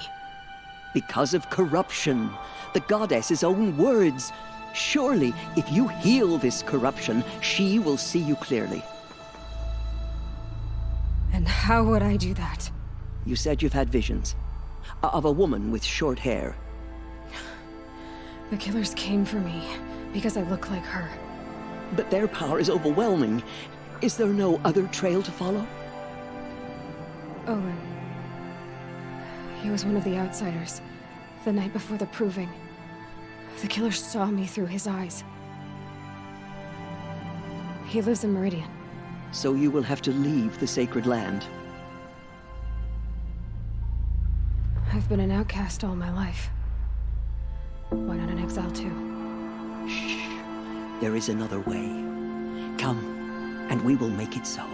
Because of corruption. The goddess's own words. Surely, if you heal this corruption, she will see you clearly. And how would I do that? You said you've had visions. Of a woman with short hair. The killers came for me, because I look like her. But their power is overwhelming. Is there no other trail to follow? Owen. He was one of the outsiders, the night before the proving. The killer saw me through his eyes. He lives in Meridian. So you will have to leave the sacred land. I've been an outcast all my life. Why not an exile too? Shh. There is another way. Come, and we will make it so.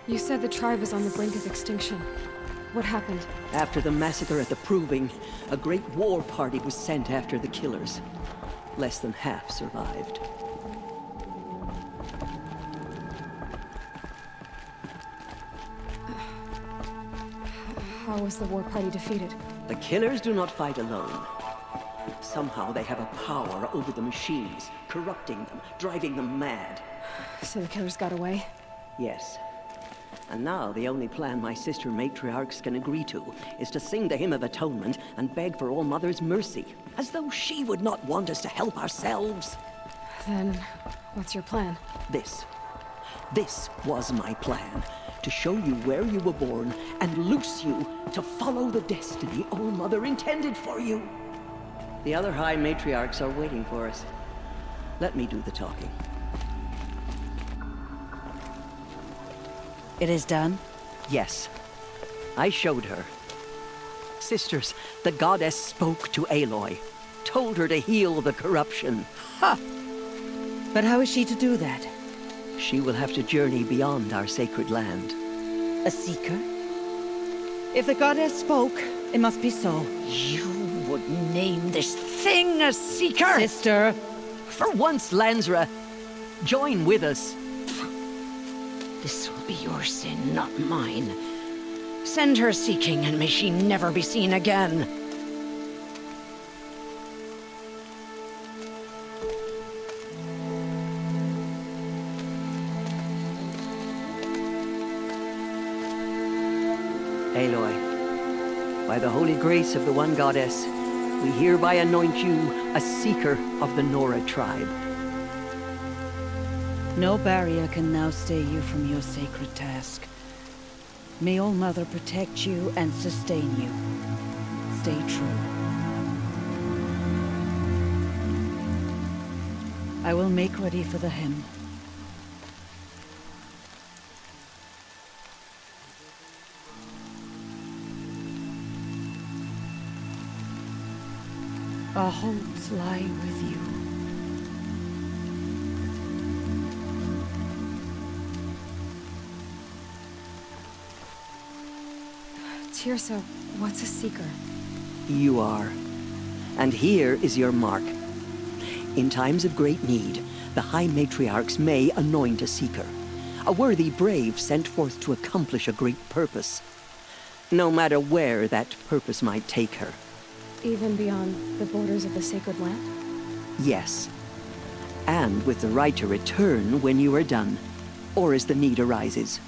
You said the tribe is on the brink of extinction. What happened? After the massacre at the Proving, a great war party was sent after the killers. Less than half survived. How was the war party defeated? The killers do not fight alone. Somehow they have a power over the machines, corrupting them, driving them mad. So the killers got away? Yes. And now the only plan my sister matriarchs can agree to is to sing the Hymn of Atonement and beg for All-Mother's mercy, as though she would not want us to help ourselves. Then, what's your plan? This was my plan. To show you where you were born and loose you to follow the destiny All-Mother intended for you. The other High Matriarchs are waiting for us. Let me do the talking. It is done? Yes. I showed her. Sisters, the goddess spoke to Aloy. Told her to heal the corruption. Ha! But how is she to do that? She will have to journey beyond our sacred land. A seeker? If the goddess spoke, it must be so. You would name this thing a seeker? Sister! For once, Lansra, join with us. This will be your sin, not mine. Send her seeking, and may she never be seen again. Aloy, by the holy grace of the one goddess, we hereby anoint you a seeker of the Nora tribe. No barrier can now stay you from your sacred task. May All Mother protect you and sustain you. Stay true. I will make ready for the hymn. Our hopes lie with you. Tirsa, what's a seeker? You are. And here is your mark. In times of great need, the High Matriarchs may anoint a seeker. A worthy brave sent forth to accomplish a great purpose. No matter where that purpose might take her. Even beyond the borders of the sacred land? Yes. And with the right to return when you are done, or as the need arises.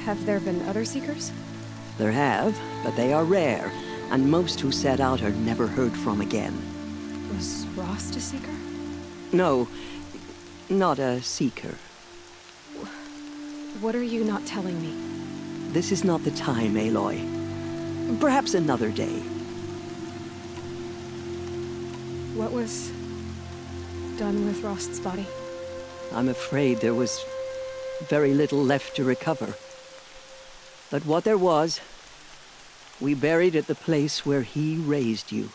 Have there been other seekers? There have, but they are rare, and most who set out are never heard from again. Was Rost a seeker? No, not a seeker. What are you not telling me? This is not the time, Aloy. Perhaps another day. What was done with Rost's body? I'm afraid there was very little left to recover. But what there was, we buried at the place where he raised you,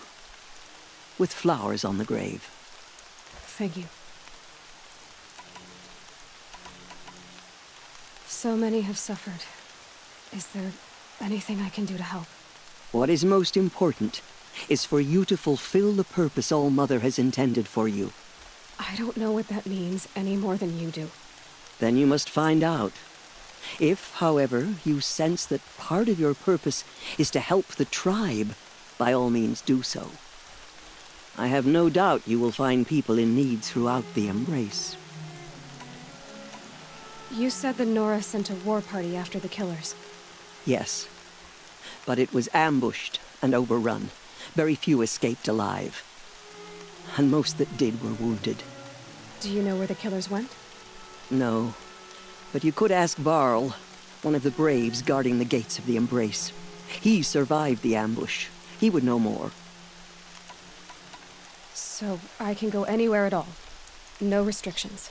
with flowers on the grave. Thank you. So many have suffered. Is there anything I can do to help? What is most important is for you to fulfill the purpose All Mother has intended for you. I don't know what that means any more than you do. Then you must find out. If, however, you sense that part of your purpose is to help the tribe, by all means do so. I have no doubt you will find people in need throughout the Embrace. You said the Nora sent a war party after the killers. Yes. But it was ambushed and overrun. Very few escaped alive. And most that did were wounded. Do you know where the killers went? No. But you could ask Varl, one of the braves guarding the gates of the Embrace. He survived the ambush. He would know more. So I can go anywhere at all? No restrictions?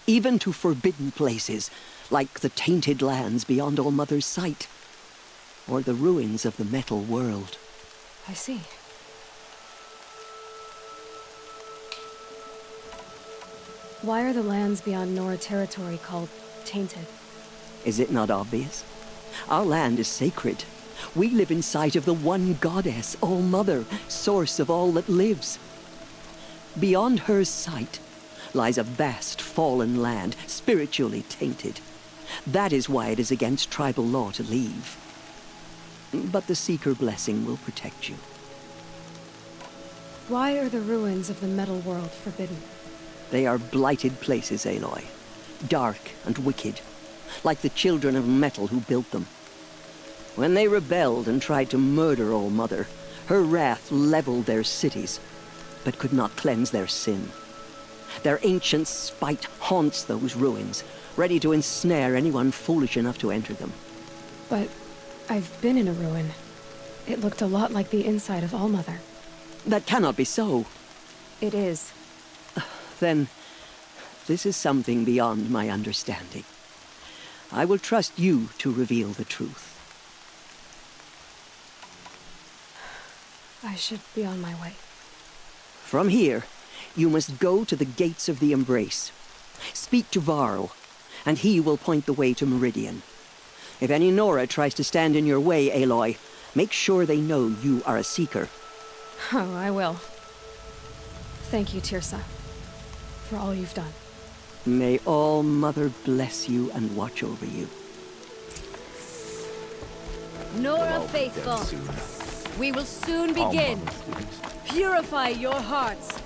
Even to forbidden places, like the tainted lands beyond All Mother's sight. Or the ruins of the metal world. I see. Why are the lands beyond Nora territory called tainted? Is it not obvious? Our land is sacred. We live in sight of the one goddess, All Mother, source of all that lives. Beyond her sight lies a vast fallen land, spiritually tainted. That is why it is against tribal law to leave. But the Seeker blessing will protect you. Why are the ruins of the metal world forbidden? They are blighted places, Aloy. Dark and wicked, like the children of metal who built them. When they rebelled and tried to murder All Mother, her wrath leveled their cities, but could not cleanse their sin. Their ancient spite haunts those ruins, ready to ensnare anyone foolish enough to enter them. But I've been in a ruin. It looked a lot like the inside of All Mother. That cannot be so. It is. Then, this is something beyond my understanding. I will trust you to reveal the truth. I should be on my way. From here, you must go to the gates of the Embrace. Speak to Varl, and he will point the way to Meridian. If any Nora tries to stand in your way, Aloy, make sure they know you are a Seeker. Oh, I will. Thank you, Tirsa, for all you've done. May All Mother bless you and watch over you. Nora Faithful, we will soon begin. Purify your hearts.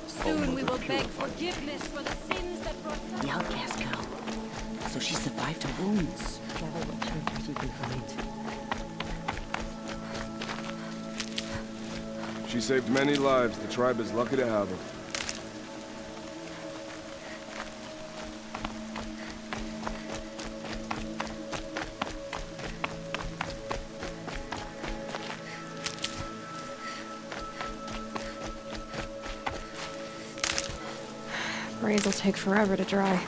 Soon we will beg forgiveness for the sins that brought us. The outcast girl. So she survived her wounds. She saved many lives. The tribe is lucky to have her. Braves will take forever to dry.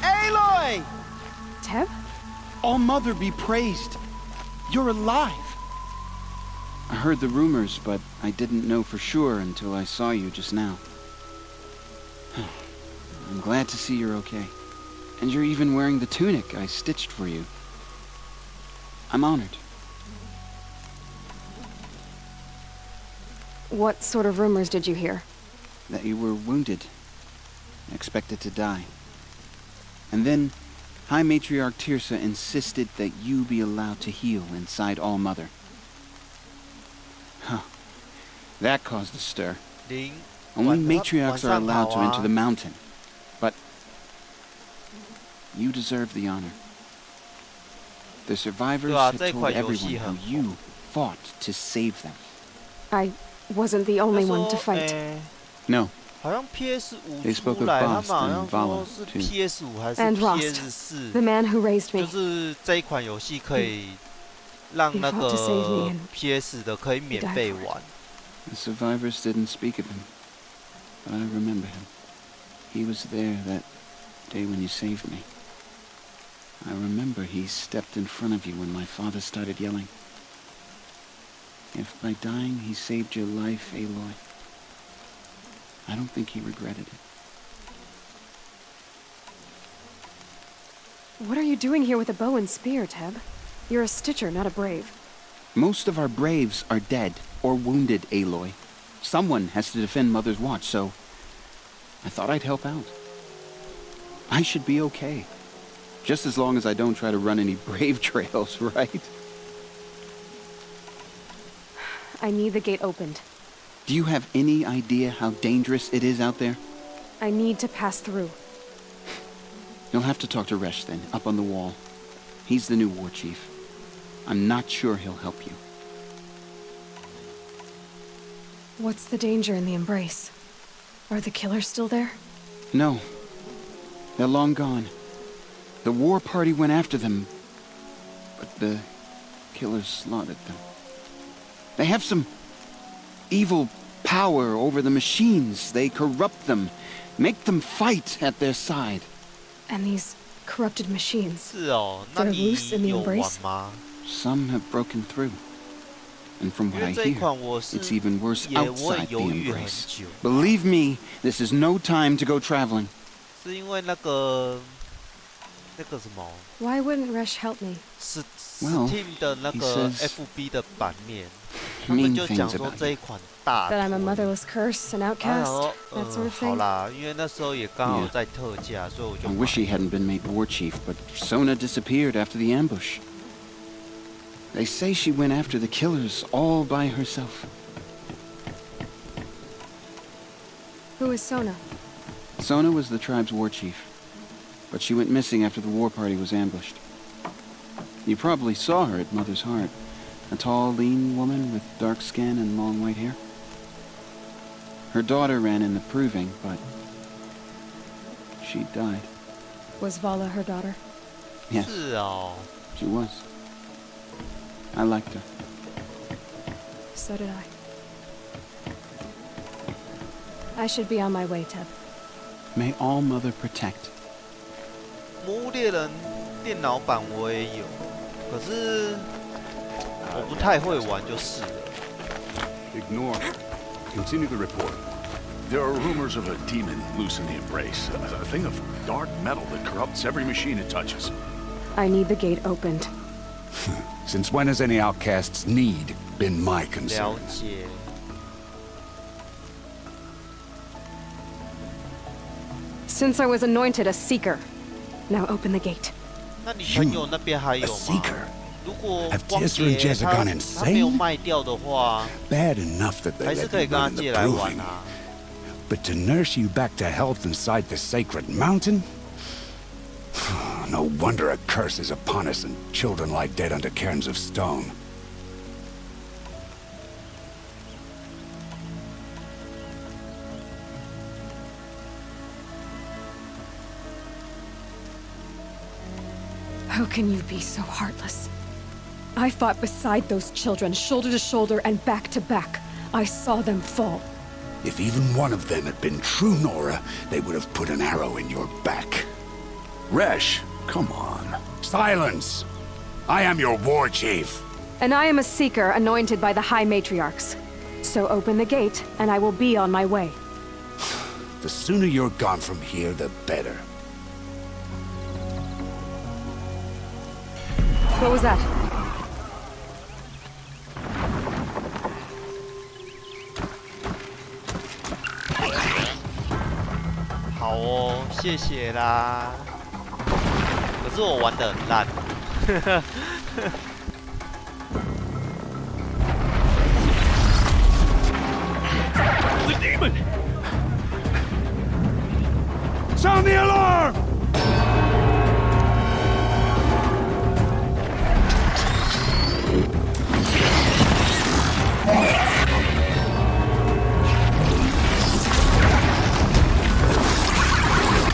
Aloy! Teb? All-Mother be praised. You're alive. I heard the rumors, but I didn't know for sure until I saw you just now. I'm glad to see you're okay. And you're even wearing the tunic I stitched for you. I'm honored. What sort of rumors did you hear? That you were wounded. Expected to die. And then, High Matriarch Tirsa insisted that you be allowed to heal inside All-Mother. Huh. That caused a stir. Only matriarchs are allowed to enter the mountain. But you deserve the honor. The survivors had told everyone how you fought to save them. I wasn't the only one to fight. No. 好像 PS5 They spoke 出 of 来，他 Bast 们好 and 像 Vala 说是 too. PS5 还是 And PS4， the man who raised me. 就是这一款游戏可以让那个 PS 的可以免费玩。The survivors didn't speak of him, but I remember him. He was there that day when you saved me. I remember he stepped in front of you when my father started yelling. If by dying he saved your life, Aloy, I don't think he regretted it. What are you doing here with a bow and spear, Teb? You're a Stitcher, not a Brave. Most of our Braves are dead or wounded, Aloy. Someone has to defend Mother's Watch, so I thought I'd help out. I should be okay. Just as long as I don't try to run any Brave trails, right? I need the gate opened. Do you have any idea how dangerous it is out there? I need to pass through. You'll have to talk to Resh then, up on the wall. He's the new war chief. I'm not sure he'll help you. What's the danger in the embrace? Are the killers still there? No. They're long gone. The war party went after them, but the killers slaughtered them. They have some evil power over the machines. They corrupt them, make them fight at their side. And these corrupted machines, 是哦，那 they're 你 loose in the 有玩 embrace? 吗？ Some have broken through. And from what I 因为这一 hear, 款我是 it's even worse 也我也 outside the 犹豫很 embrace. 久， Believe me, this is no time to go traveling. 是因为那个什么 Why wouldn't Resh help me? Steam 的那 he 个 says FB 的版面，他们 mean 就讲 things 说 about 这一款大 That I'm a motherless curse, an outcast, 说 that sort of 好 thing? 啦，因为那时候也刚好 Yeah. 在特价，所以我就 I wish he hadn't been made war chief, but Sona disappeared after the ambush. They say she went after the killers all by herself. Who is Sona? Sona was the tribe's war chief, but she went missing after the war party was ambushed. You probably saw her at Mother's Heart, a tall, lean woman with dark skin and long white hair. Her daughter ran in the proving, but she died. Was Vala her daughter? Yes. 是哦。She was. I liked her. So did I. I should be on my way, Teb. May all Mother protect. 魔物猎人电脑版我也有，可是我不太会玩就是了。Ignore her. Continue the report. There are rumors of a demon loose in the Embrace, a thing of dark metal that corrupts every machine it touches. I need the gate opened. Since when has any outcast's need been my concern? 了解。Since I was anointed a seeker, now open the gate. 那你朋友那边还有吗？ Seeker? 如果 Have 光 Jezra and 碟 Jezza 他 gone 他没有 insane? 卖掉的话， Bad enough that they 还是 let 可以 you 跟他 run the 借来玩 proving. 啊。 But to nurse you back to health inside the sacred mountain? No wonder a curse is upon us and children lie dead under cairns of stone. How can you be so heartless? I fought beside those children, shoulder to shoulder and back to back. I saw them fall. If even one of them had been true Nora, they would have put an arrow in your back. Resh, come on. Silence! I am your war chief. And I am a seeker anointed by the High Matriarchs. So open the gate, and I will be on my way. The sooner you're gone from here, the better. What was that? "好哦，谢谢啦。可是我玩得很烂。The demon! Sound the alarm!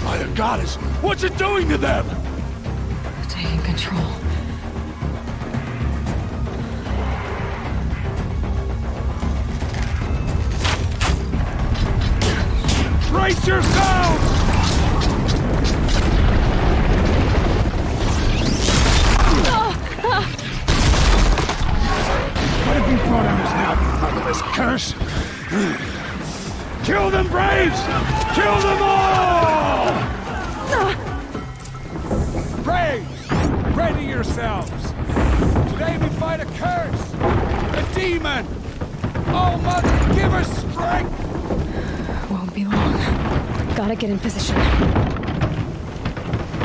My goddess, what's it doing to them? Taking control. Brace yourselves! What have you brought on us now, you motherless curse? Kill them, Braves! Kill them all! Braves, ready yourselves. Today we fight a curse, a demon. Oh, Mother, give us strength. Won't be long. Gotta get in position. Here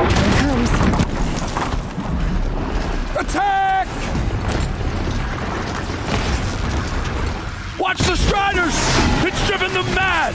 it comes. Attack! Watch the Striders! It's driven them mad!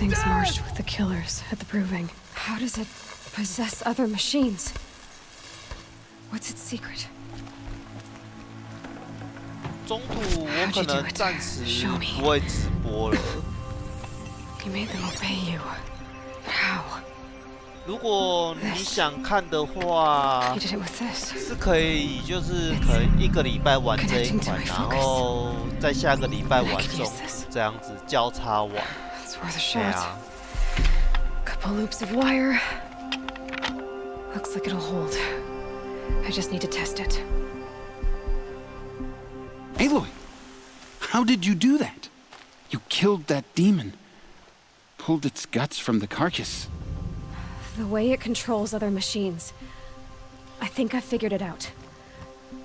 things merged with the killers at the proving. How does it possess other machines? What's its secret? 中途我可能暂时不会直播了。You made them obey you. How? 如果你想看的话，是可以，就是可能1个礼拜玩这一款，然后再下个礼拜玩中途，这样子交叉玩。对啊。Couple loops of wire. Looks like it'll hold. I just need to test it. Aloy, how did you do that? You killed that demon. Pulled its guts from the carcass. The way it controls other machines. I think I figured it out.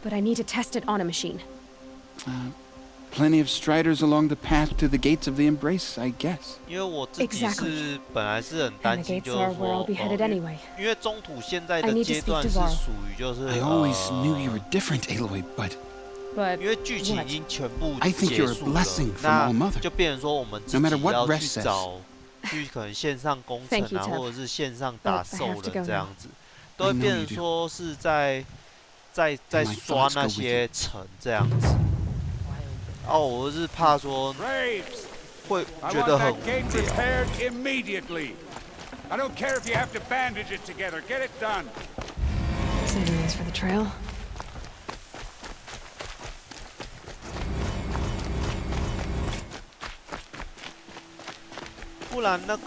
But I need to test it on a machine. Plenty of striders along the path to the gates of the embrace, I guess. 因为我自己是本来是很担心，就是说，因为中途现在的阶段是属于就是 I always knew you were different, Aloy, but 因为剧情已经全部 I think 结 you're a 束了， blessing from all 那 mother. 就变成说我们自 No 己 matter what 要 Resh 去 says. 找，去可能线上工程啊，或者是线上打兽人这样子，都会变成说是在刷那些城这样子。哦，我是怕说会觉得很无聊。I don't care if you have to bandage it together. Get it done. Saving these for the trail. 不然那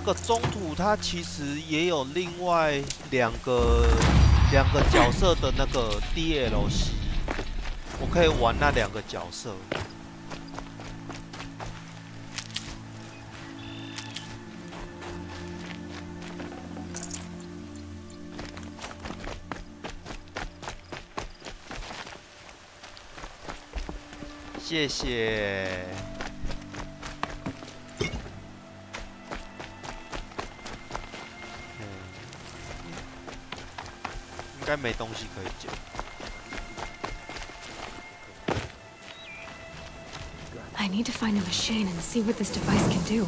个中途它其实也有另外两个角色的那个 DLC， 我可以玩那2个角色。谢谢。应该没东西可以捡。I need to find a machine and see what this device can do.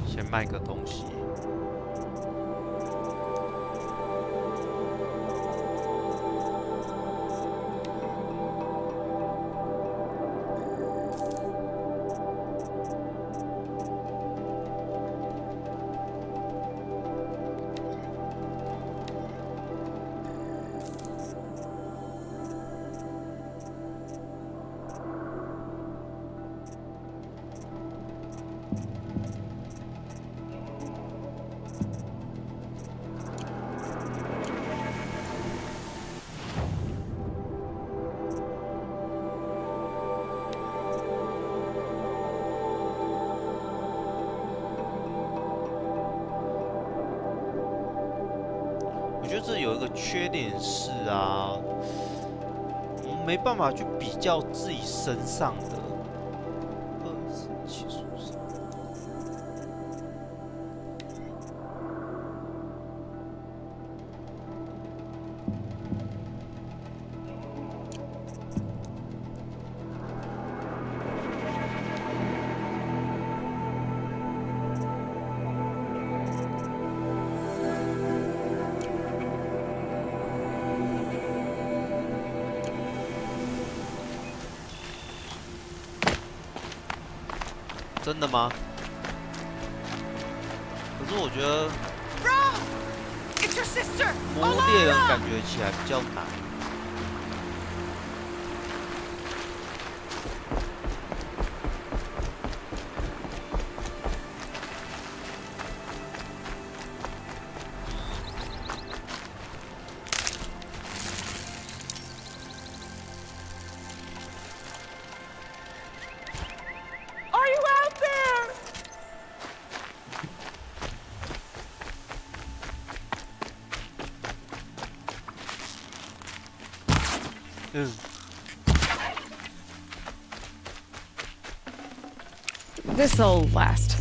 先卖个东西。就是有一个缺点是啊，我们没办法去比较自己身上的24起诉上。真的吗？可是我觉得魔物猎人感觉起来比较难。This'll last.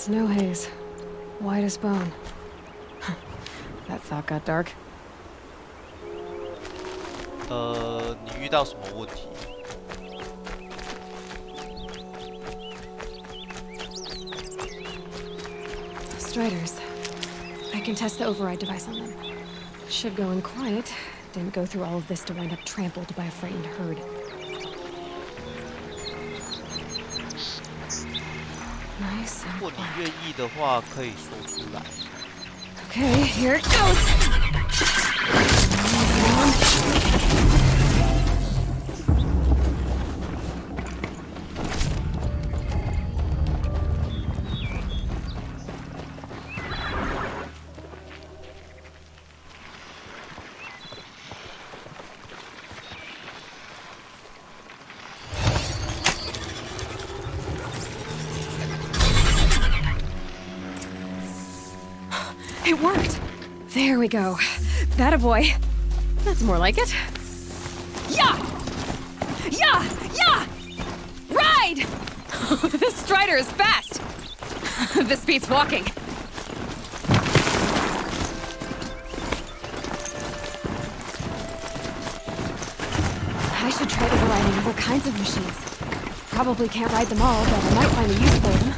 Snow haze, white as bone. That thought got dark. 你遇到什么问题？ Striders. I can test the override device on them. Should go in quiet. Didn't go through all of this to wind up trampled by a frightened herd. Nice. 如果你愿意的话，可以说出来。 Okay, here it goes. It worked! There we go. That a boy. That's more like it. Yeah! Yeah! Yeah! Ride! This Strider is fast! This beats walking. I should try overriding other kinds of machines. Probably can't ride them all, but I might find a use for them.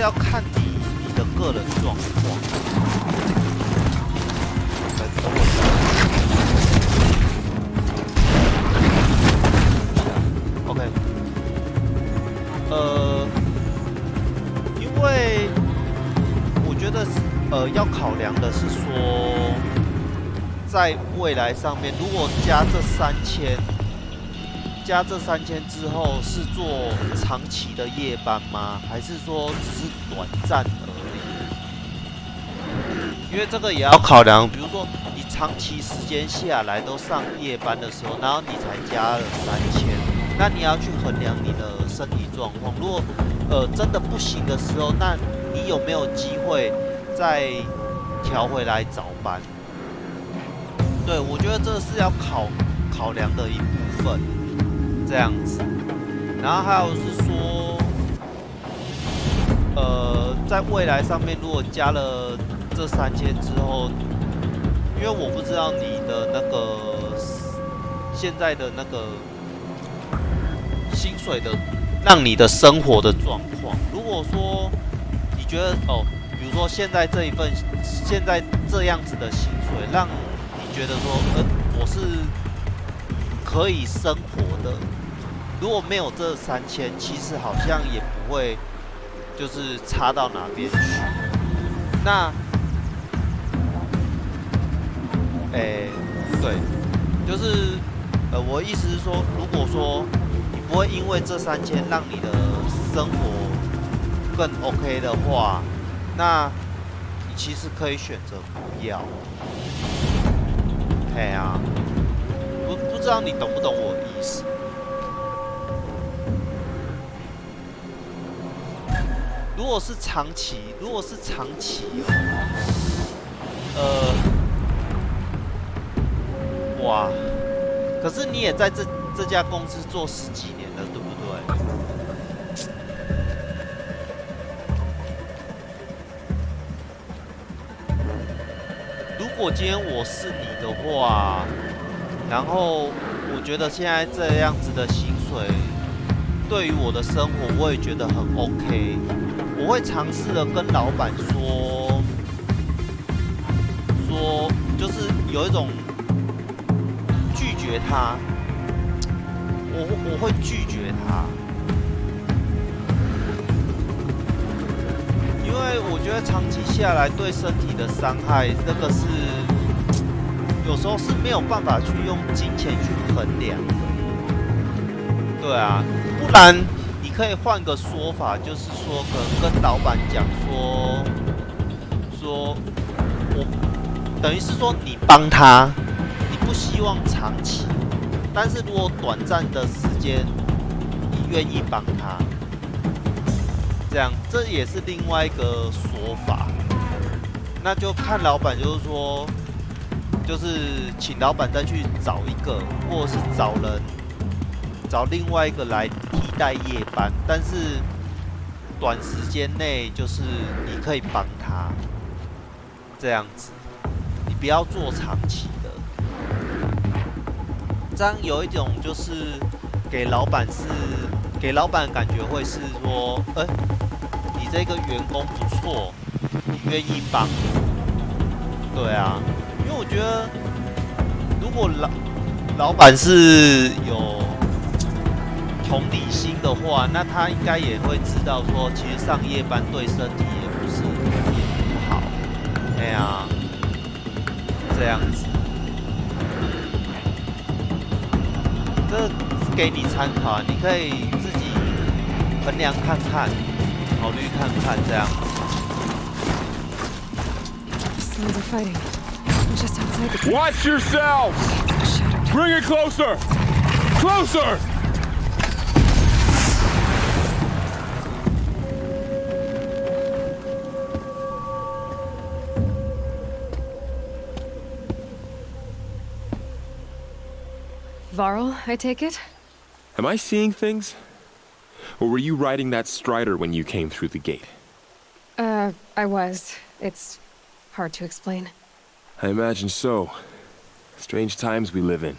要看你的个人状况。OK， 因为我觉得要考量的是说，在未来上面，如果加这3000。加这3000之后是做长期的夜班吗？还是说只是短暂而已？因为这个也要考量，比如说你长期时间下来都上夜班的时候，然后你才加了3000，那你要去衡量你的身体状况。如果真的不行的时候，那你有没有机会再调回来早班？对，我觉得这是要考量的一部分。这样子，然后还有是说，在未来上面如果加了这3000之后，因为我不知道你的那个现在的那个薪水的，让你的生活的状况。如果说你觉得比如说现在这样子的薪水，让你觉得说，我是可以生活的。如果没有这3000，其实好像也不会就是差到哪边去。那，对，就是我的意思是说，如果说你不会因为这3000让你的生活更 OK 的话，那你其实可以选择不要。不知道你懂不懂我的意思？如果是长期哇！可是你也在这家公司做10几年了，对不对？如果今天我是你的话，然后我觉得现在这样子的薪水，对于我的生活，我也觉得很 OK。我会尝试的跟老板说，说，就是有一种拒绝他，我会拒绝他，因为我觉得长期下来对身体的伤害，这个是有时候是没有办法去用金钱去衡量的。对啊，不然你可以换个说法，就是说可能跟老板讲说我等于是说你帮他，你不希望长期，但是如果短暂的时间你愿意帮他，这样这也是另外一个说法。那就看老板，就是说，就是请老板再去找一个，或者是找另外一个来替代夜班，但是短时间内就是你可以帮他这样子，你不要做长期的，这样有一种就是给老板感觉会是说，你这个员工不错，你愿意帮，对啊，因为我觉得如果老板是有同理心的话，那他应该也会知道说，其实上夜班对身体也不好。哎呀，这样子，这给你参考，你可以自己衡量看看，考虑看看这样。Sounds of fighting. Just outside the gate. Watch yourselves! Bring it closer! Closer! Varl, I take it? Am I seeing things? Or were you riding that strider when you came through the gate? I was. It's hard to explain. I imagine so. Strange times we live in.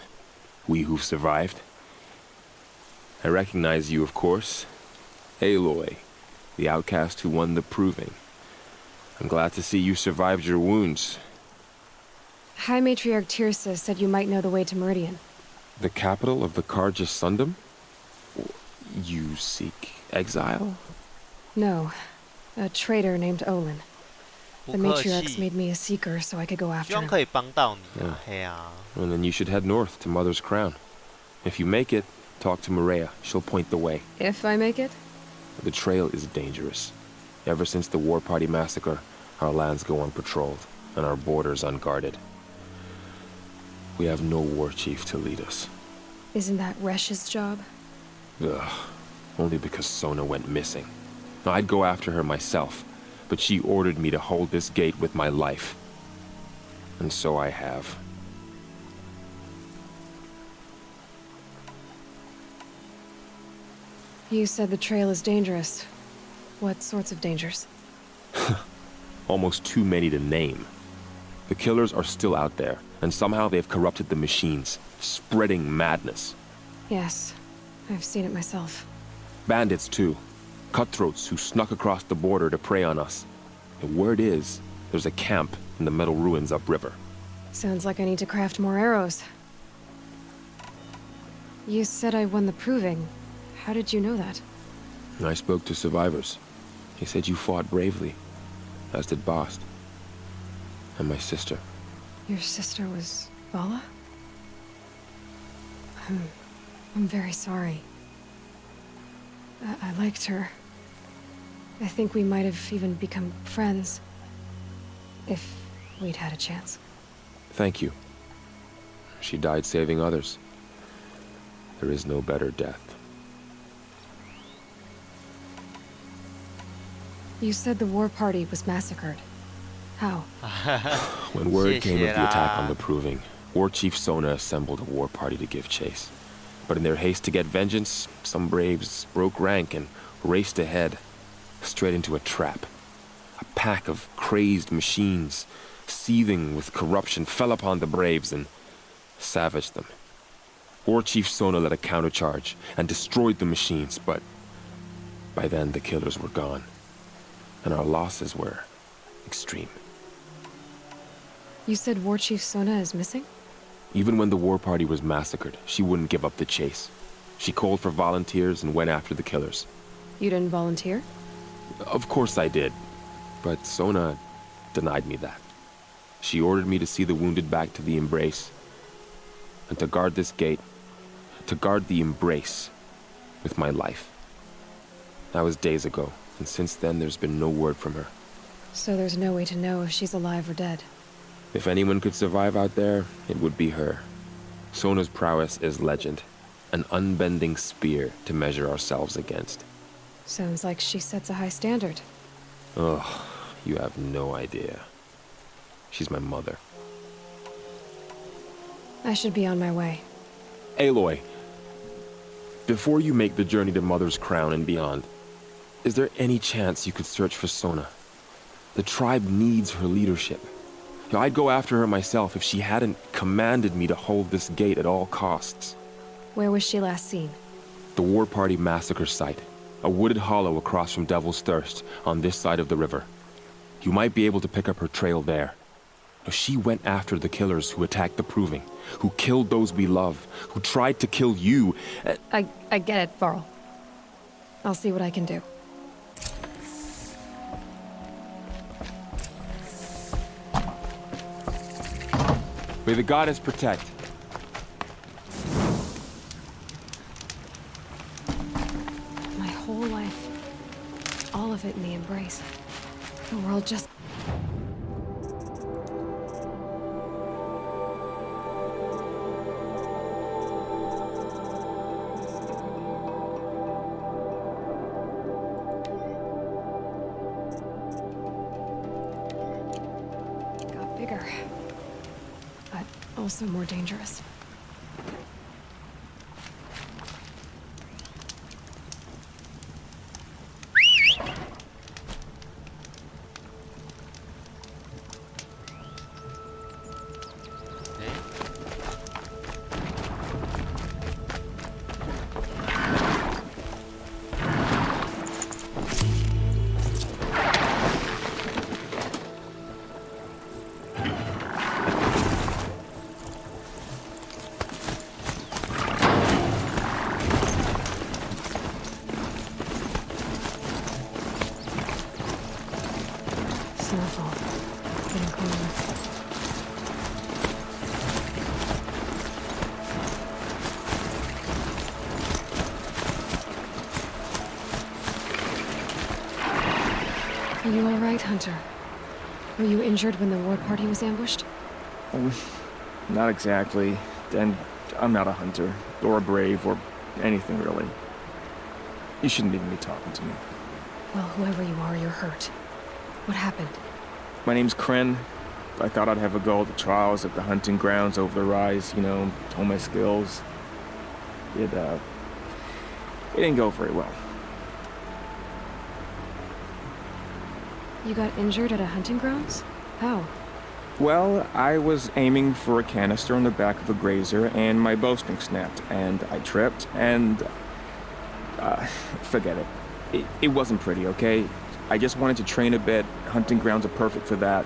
We who've survived. I recognize you, of course. Aloy, the outcast who won the proving. I'm glad to see you survived your wounds. High Matriarch Tirsa said you might know the way to Meridian. The capital of the Karja Sundom? You seek exile? No. A traitor named Olin. The matriarchs made me a seeker so I could go after him. And then you should head north to Mother's Crown. If you make it, talk to Maria. She'll point the way. If I make it? The trail is dangerous. Ever since the War Party massacre, our lands go unpatrolled, and our borders unguarded. We have no war chief to lead us. Isn't that Resh's job? Ugh. Only because Sona went missing. I'd go after her myself, but she ordered me to hold this gate with my life. And so I have. You said the trail is dangerous. What sorts of dangers? Almost too many to name. The killers are still out there, and somehow they've corrupted the machines, spreading madness. Yes, I've seen it myself. Bandits, too. Cutthroats who snuck across the border to prey on us. The word is, there's a camp in the metal ruins upriver. Sounds like I need to craft more arrows. You said I won the proving. How did you know that? I spoke to survivors. They said you fought bravely, as did Bast. And my sister. Your sister was Vala? I'm very sorry. I liked her. I think we might have even become friends. If we'd had a chance. Thank you. She died saving others. There is no better death. You said the war party was massacred. How? When word came of the attack on the Proving, War Chief Sona assembled a war party to give chase. But in their haste to get vengeance, some braves broke rank and raced ahead, straight into a trap. A pack of crazed machines, seething with corruption, fell upon the braves and savaged them. War Chief Sona led a countercharge and destroyed the machines, but by then the killers were gone, and our losses were extreme. You said War Chief Sona is missing? Even when the war party was massacred, she wouldn't give up the chase. She called for volunteers and went after the killers. You didn't volunteer? Of course I did, but Sona denied me that. She ordered me to see the wounded back to the Embrace, and to guard this gate, to guard the Embrace with my life. That was days ago, and since then there's been no word from her. So there's no way to know if she's alive or dead. If anyone could survive out there, it would be her. Sona's prowess is legend, an unbending spear to measure ourselves against. Sounds like she sets a high standard. Ugh, you have no idea. She's my mother. I should be on my way. Aloy, before you make the journey to Mother's Crown and beyond, is there any chance you could search for Sona? The tribe needs her leadership. I'd go after her myself if she hadn't commanded me to hold this gate at all costs. Where was she last seen? The war party massacre site. A wooded hollow across from Devil's Thirst, on this side of the river. You might be able to pick up her trail there. She went after the killers who attacked the Proving, who killed those we love, who tried to kill you. I get it, Varl. I'll see what I can do. May the goddess protect. My whole life. All of it in the Embrace. The world just... got bigger. But also more dangerous. Snowfall. Getting cooler. Are you all right, Hunter? Were you injured when the war party was ambushed? Not exactly. And I'm not a hunter, or a brave, or anything really. You shouldn't even be talking to me. Well, whoever you are, you're hurt. What happened? My name's Kren. I thought I'd have a go at the trials at the hunting grounds over the rise, you know, hone my skills. It didn't go very well. You got injured at a hunting grounds? How? Well, I was aiming for a canister on the back of a grazer, and my bowstring snapped, and I tripped, and... forget it. It wasn't pretty, okay? I just wanted to train a bit. Hunting grounds are perfect for that.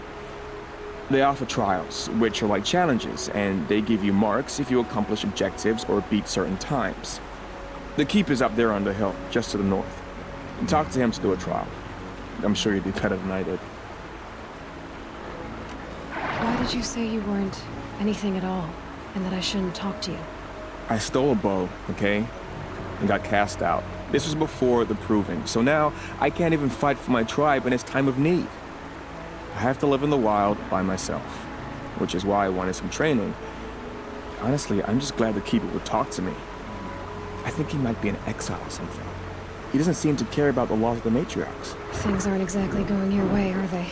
They offer trials, which are like challenges, and they give you marks if you accomplish objectives or beat certain times. The keep is up there on the hill, just to the north. And talk to him to do a trial. I'm sure you'd do better than I did. Why did you say you weren't anything at all, and that I shouldn't talk to you? I stole a bow, okay? And got cast out. This was before the Proving, so now I can't even fight for my tribe in its time of need. I have to live in the wild by myself, which is why I wanted some training. Honestly, I'm just glad the Keeper would talk to me. I think he might be in exile or something. He doesn't seem to care about the laws of the matriarchs. Things aren't exactly going your way, are they?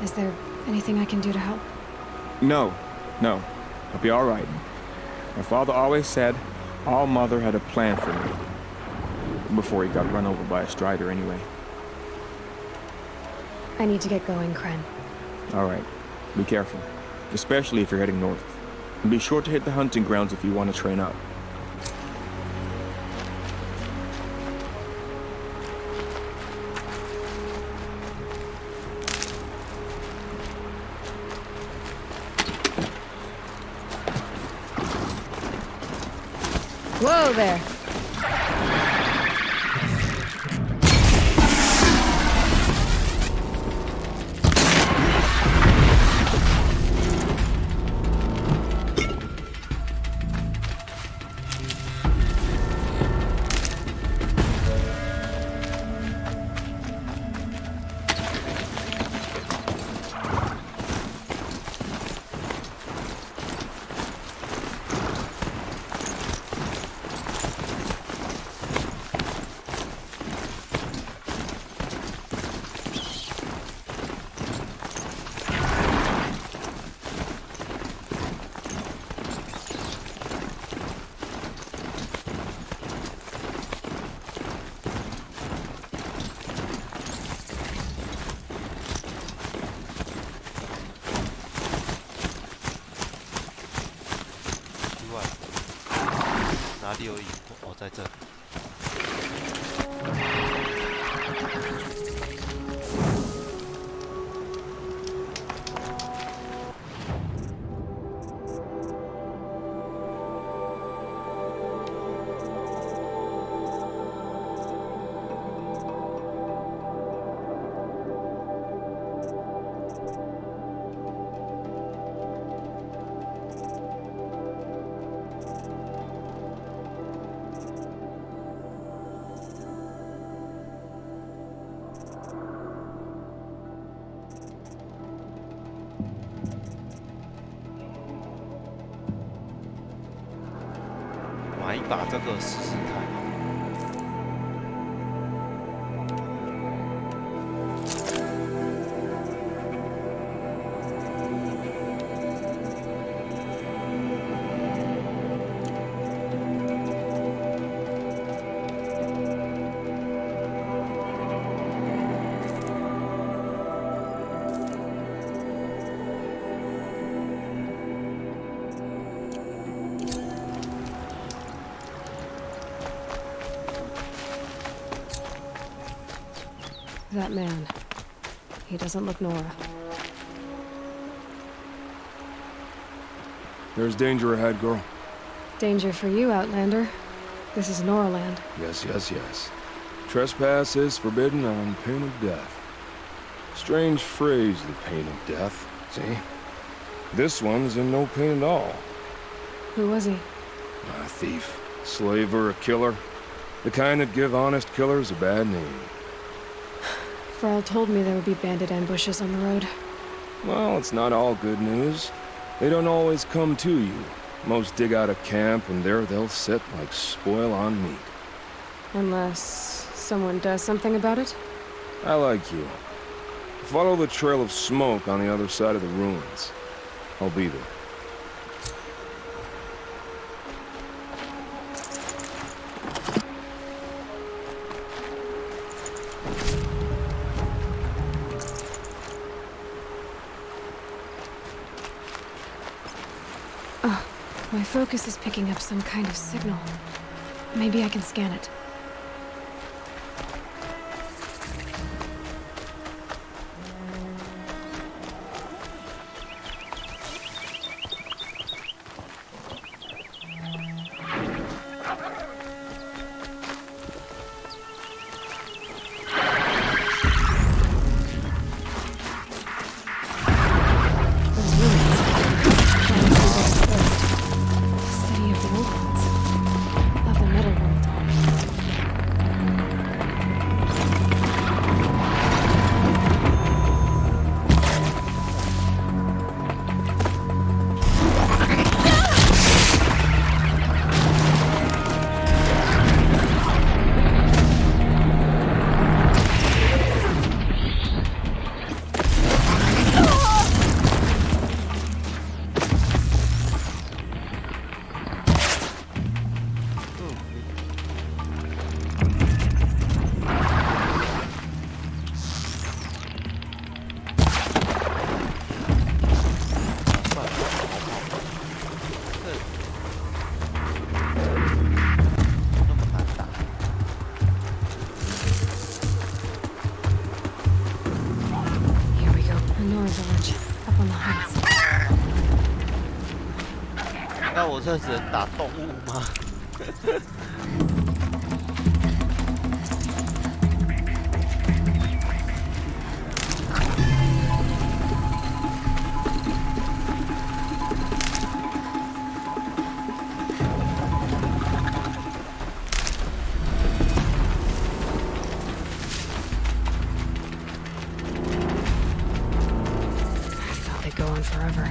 Is there anything I can do to help? No. I'll be all right. My father always said All Mother had a plan for me. Before he got run over by a strider anyway. I need to get going, Kren. All right. Be careful. Especially if you're heading north. And be sure to hit the hunting grounds if you want to train up. Whoa there.买一把这个试试看。That man. He doesn't look Nora. There's danger ahead, girl. Danger for you, Outlander. This is Nora land. Yes, yes, yes. Trespass is forbidden on pain of death. Strange phrase, the pain of death. See? This one's in no pain at all. Who was he? A thief, slaver, a killer. The kind that give honest killers a bad name. Frau told me there would be bandit ambushes on the road. Well, it's not all good news. They don't always come to you. Most dig out a camp, and there they'll sit like spoil on meat. Unless someone does something about it? I like you. Follow the trail of smoke on the other side of the ruins. I'll be there. My focus is picking up some kind of signal. Maybe I can scan it. village, up on the heights. 那我这只能打动物吗？ Forever.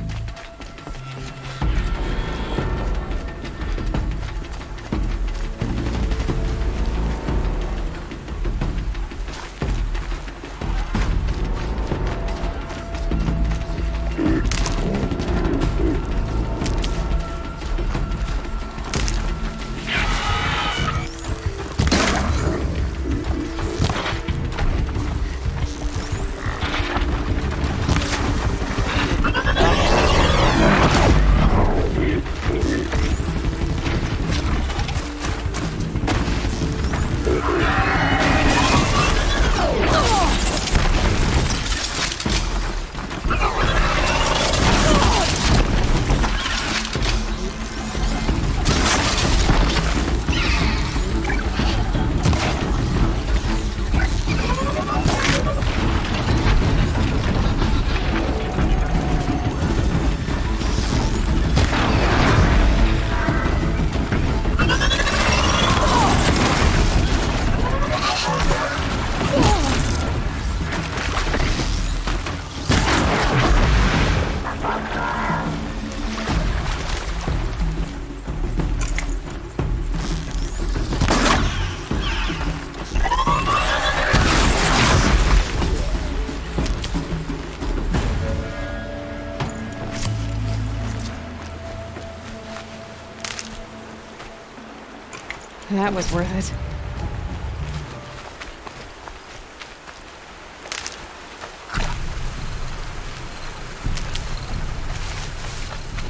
'That was worth it.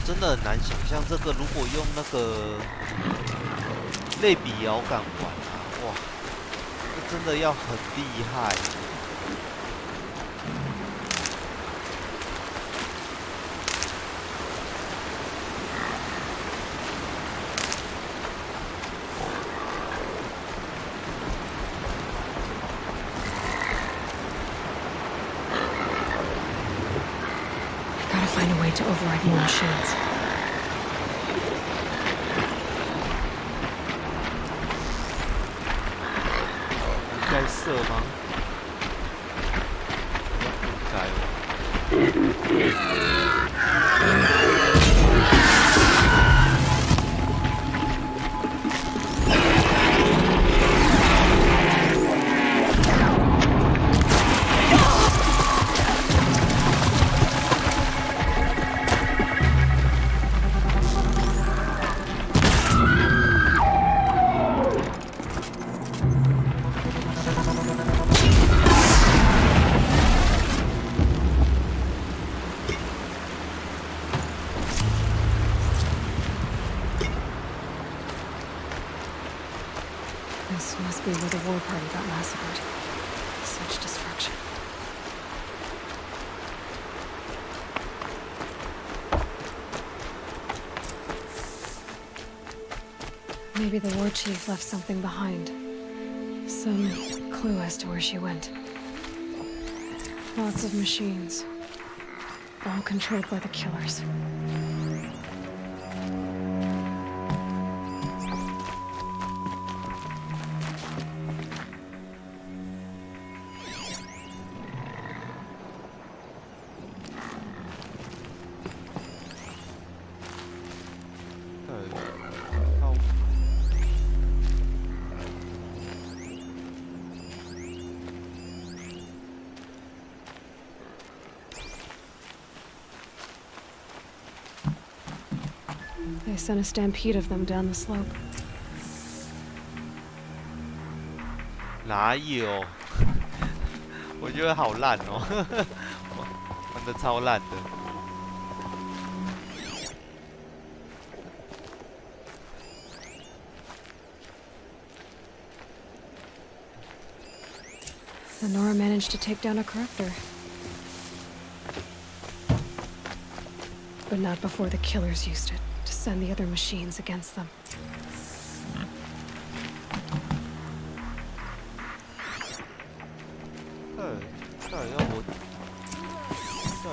真的很难想象，这个如果用那个类比摇杆玩啊，哇，这真的要很厉害。Find a way to override more machines. 该射吗？不该哦。This must be where the war party got massacred. Such destruction. Maybe the war chief left something behind. Some clue as to where she went. Lots of machines. All controlled by the killers. They sent a stampede of them down the slope. 哪有？我觉得好烂哦，玩的超烂的。Nora managed to take down a corruptor. But not before the killers used it to send the other machines against them. 到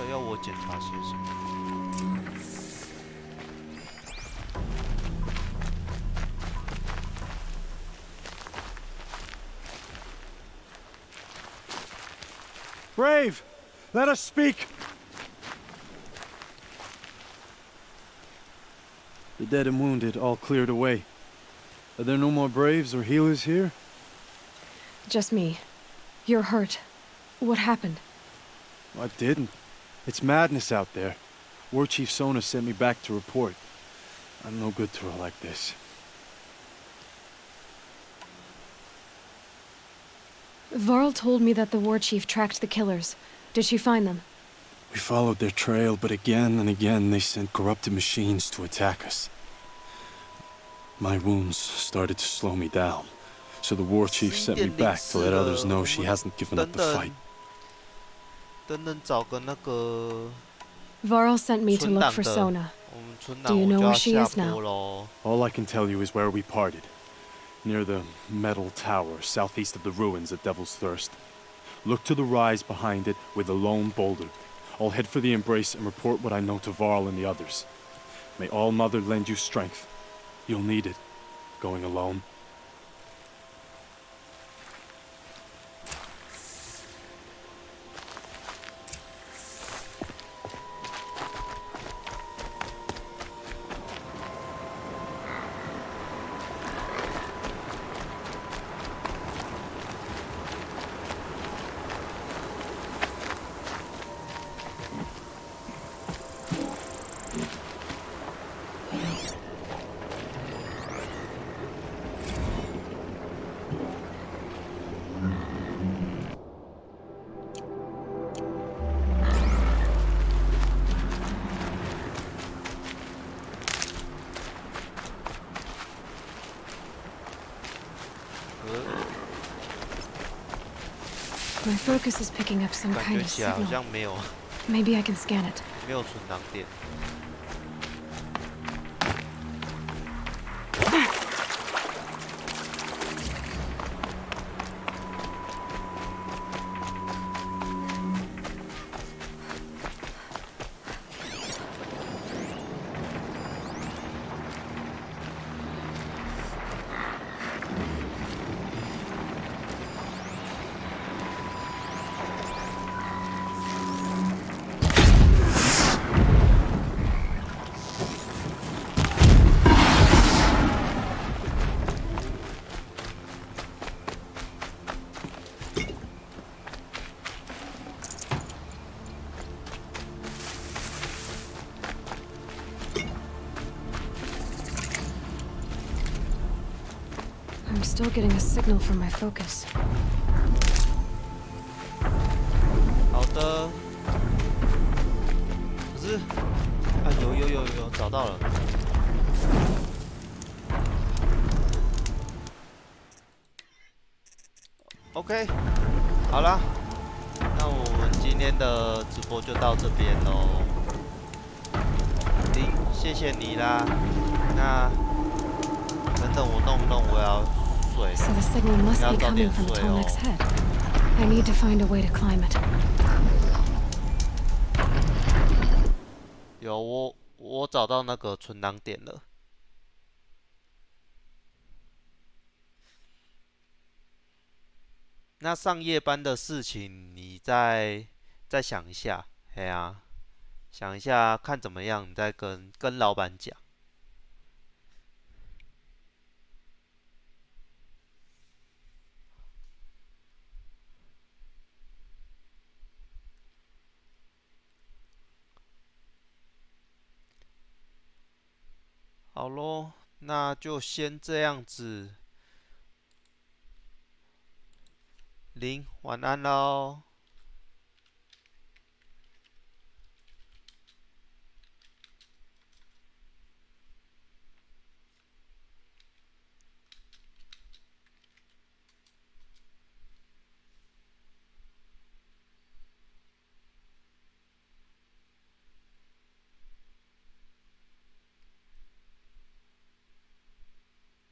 底要我检查些什么？ Brave, let us speak. The dead and wounded all cleared away. Are there no more Braves or healers here? Just me. You're hurt. What happened? I didn't. It's madness out there. War Chief Sona sent me back to report. I'm no good to her like this. Varl told me that the war chief tracked the killers. Did she find them? We followed their trail, but again and again they sent corrupted machines to attack us. My wounds started to slow me down, so the war chief sent me back to let others know she hasn't given up the fight. Varl sent me to look for Sona. Do you know where she is now? All I can tell you is where we parted. Near the metal tower, southeast of the ruins at Devil's Thirst. Look to the rise behind it with a lone boulder. I'll head for the embrace and report what I know to Varl and the others. May All Mother lend you strength. You'll need it, going alone. My focus is picking up some kind of signal. Maybe I can scan it. 没有存档点。I'm still getting a signal from my focus. 好的。可是，啊，有，找到了。OK， 好啦，那我们今天的直播就到这边喽。谢谢你啦。那等我弄，我要睡。 So the signal must be coming from Tolmec's head. I need to find a way to climb it. 有我找到那个存档点了。那上夜班的事情，你再想一下，嘿啊，想一下看怎么样，你再跟老板讲。好咯，那就先这样子。晚安喽。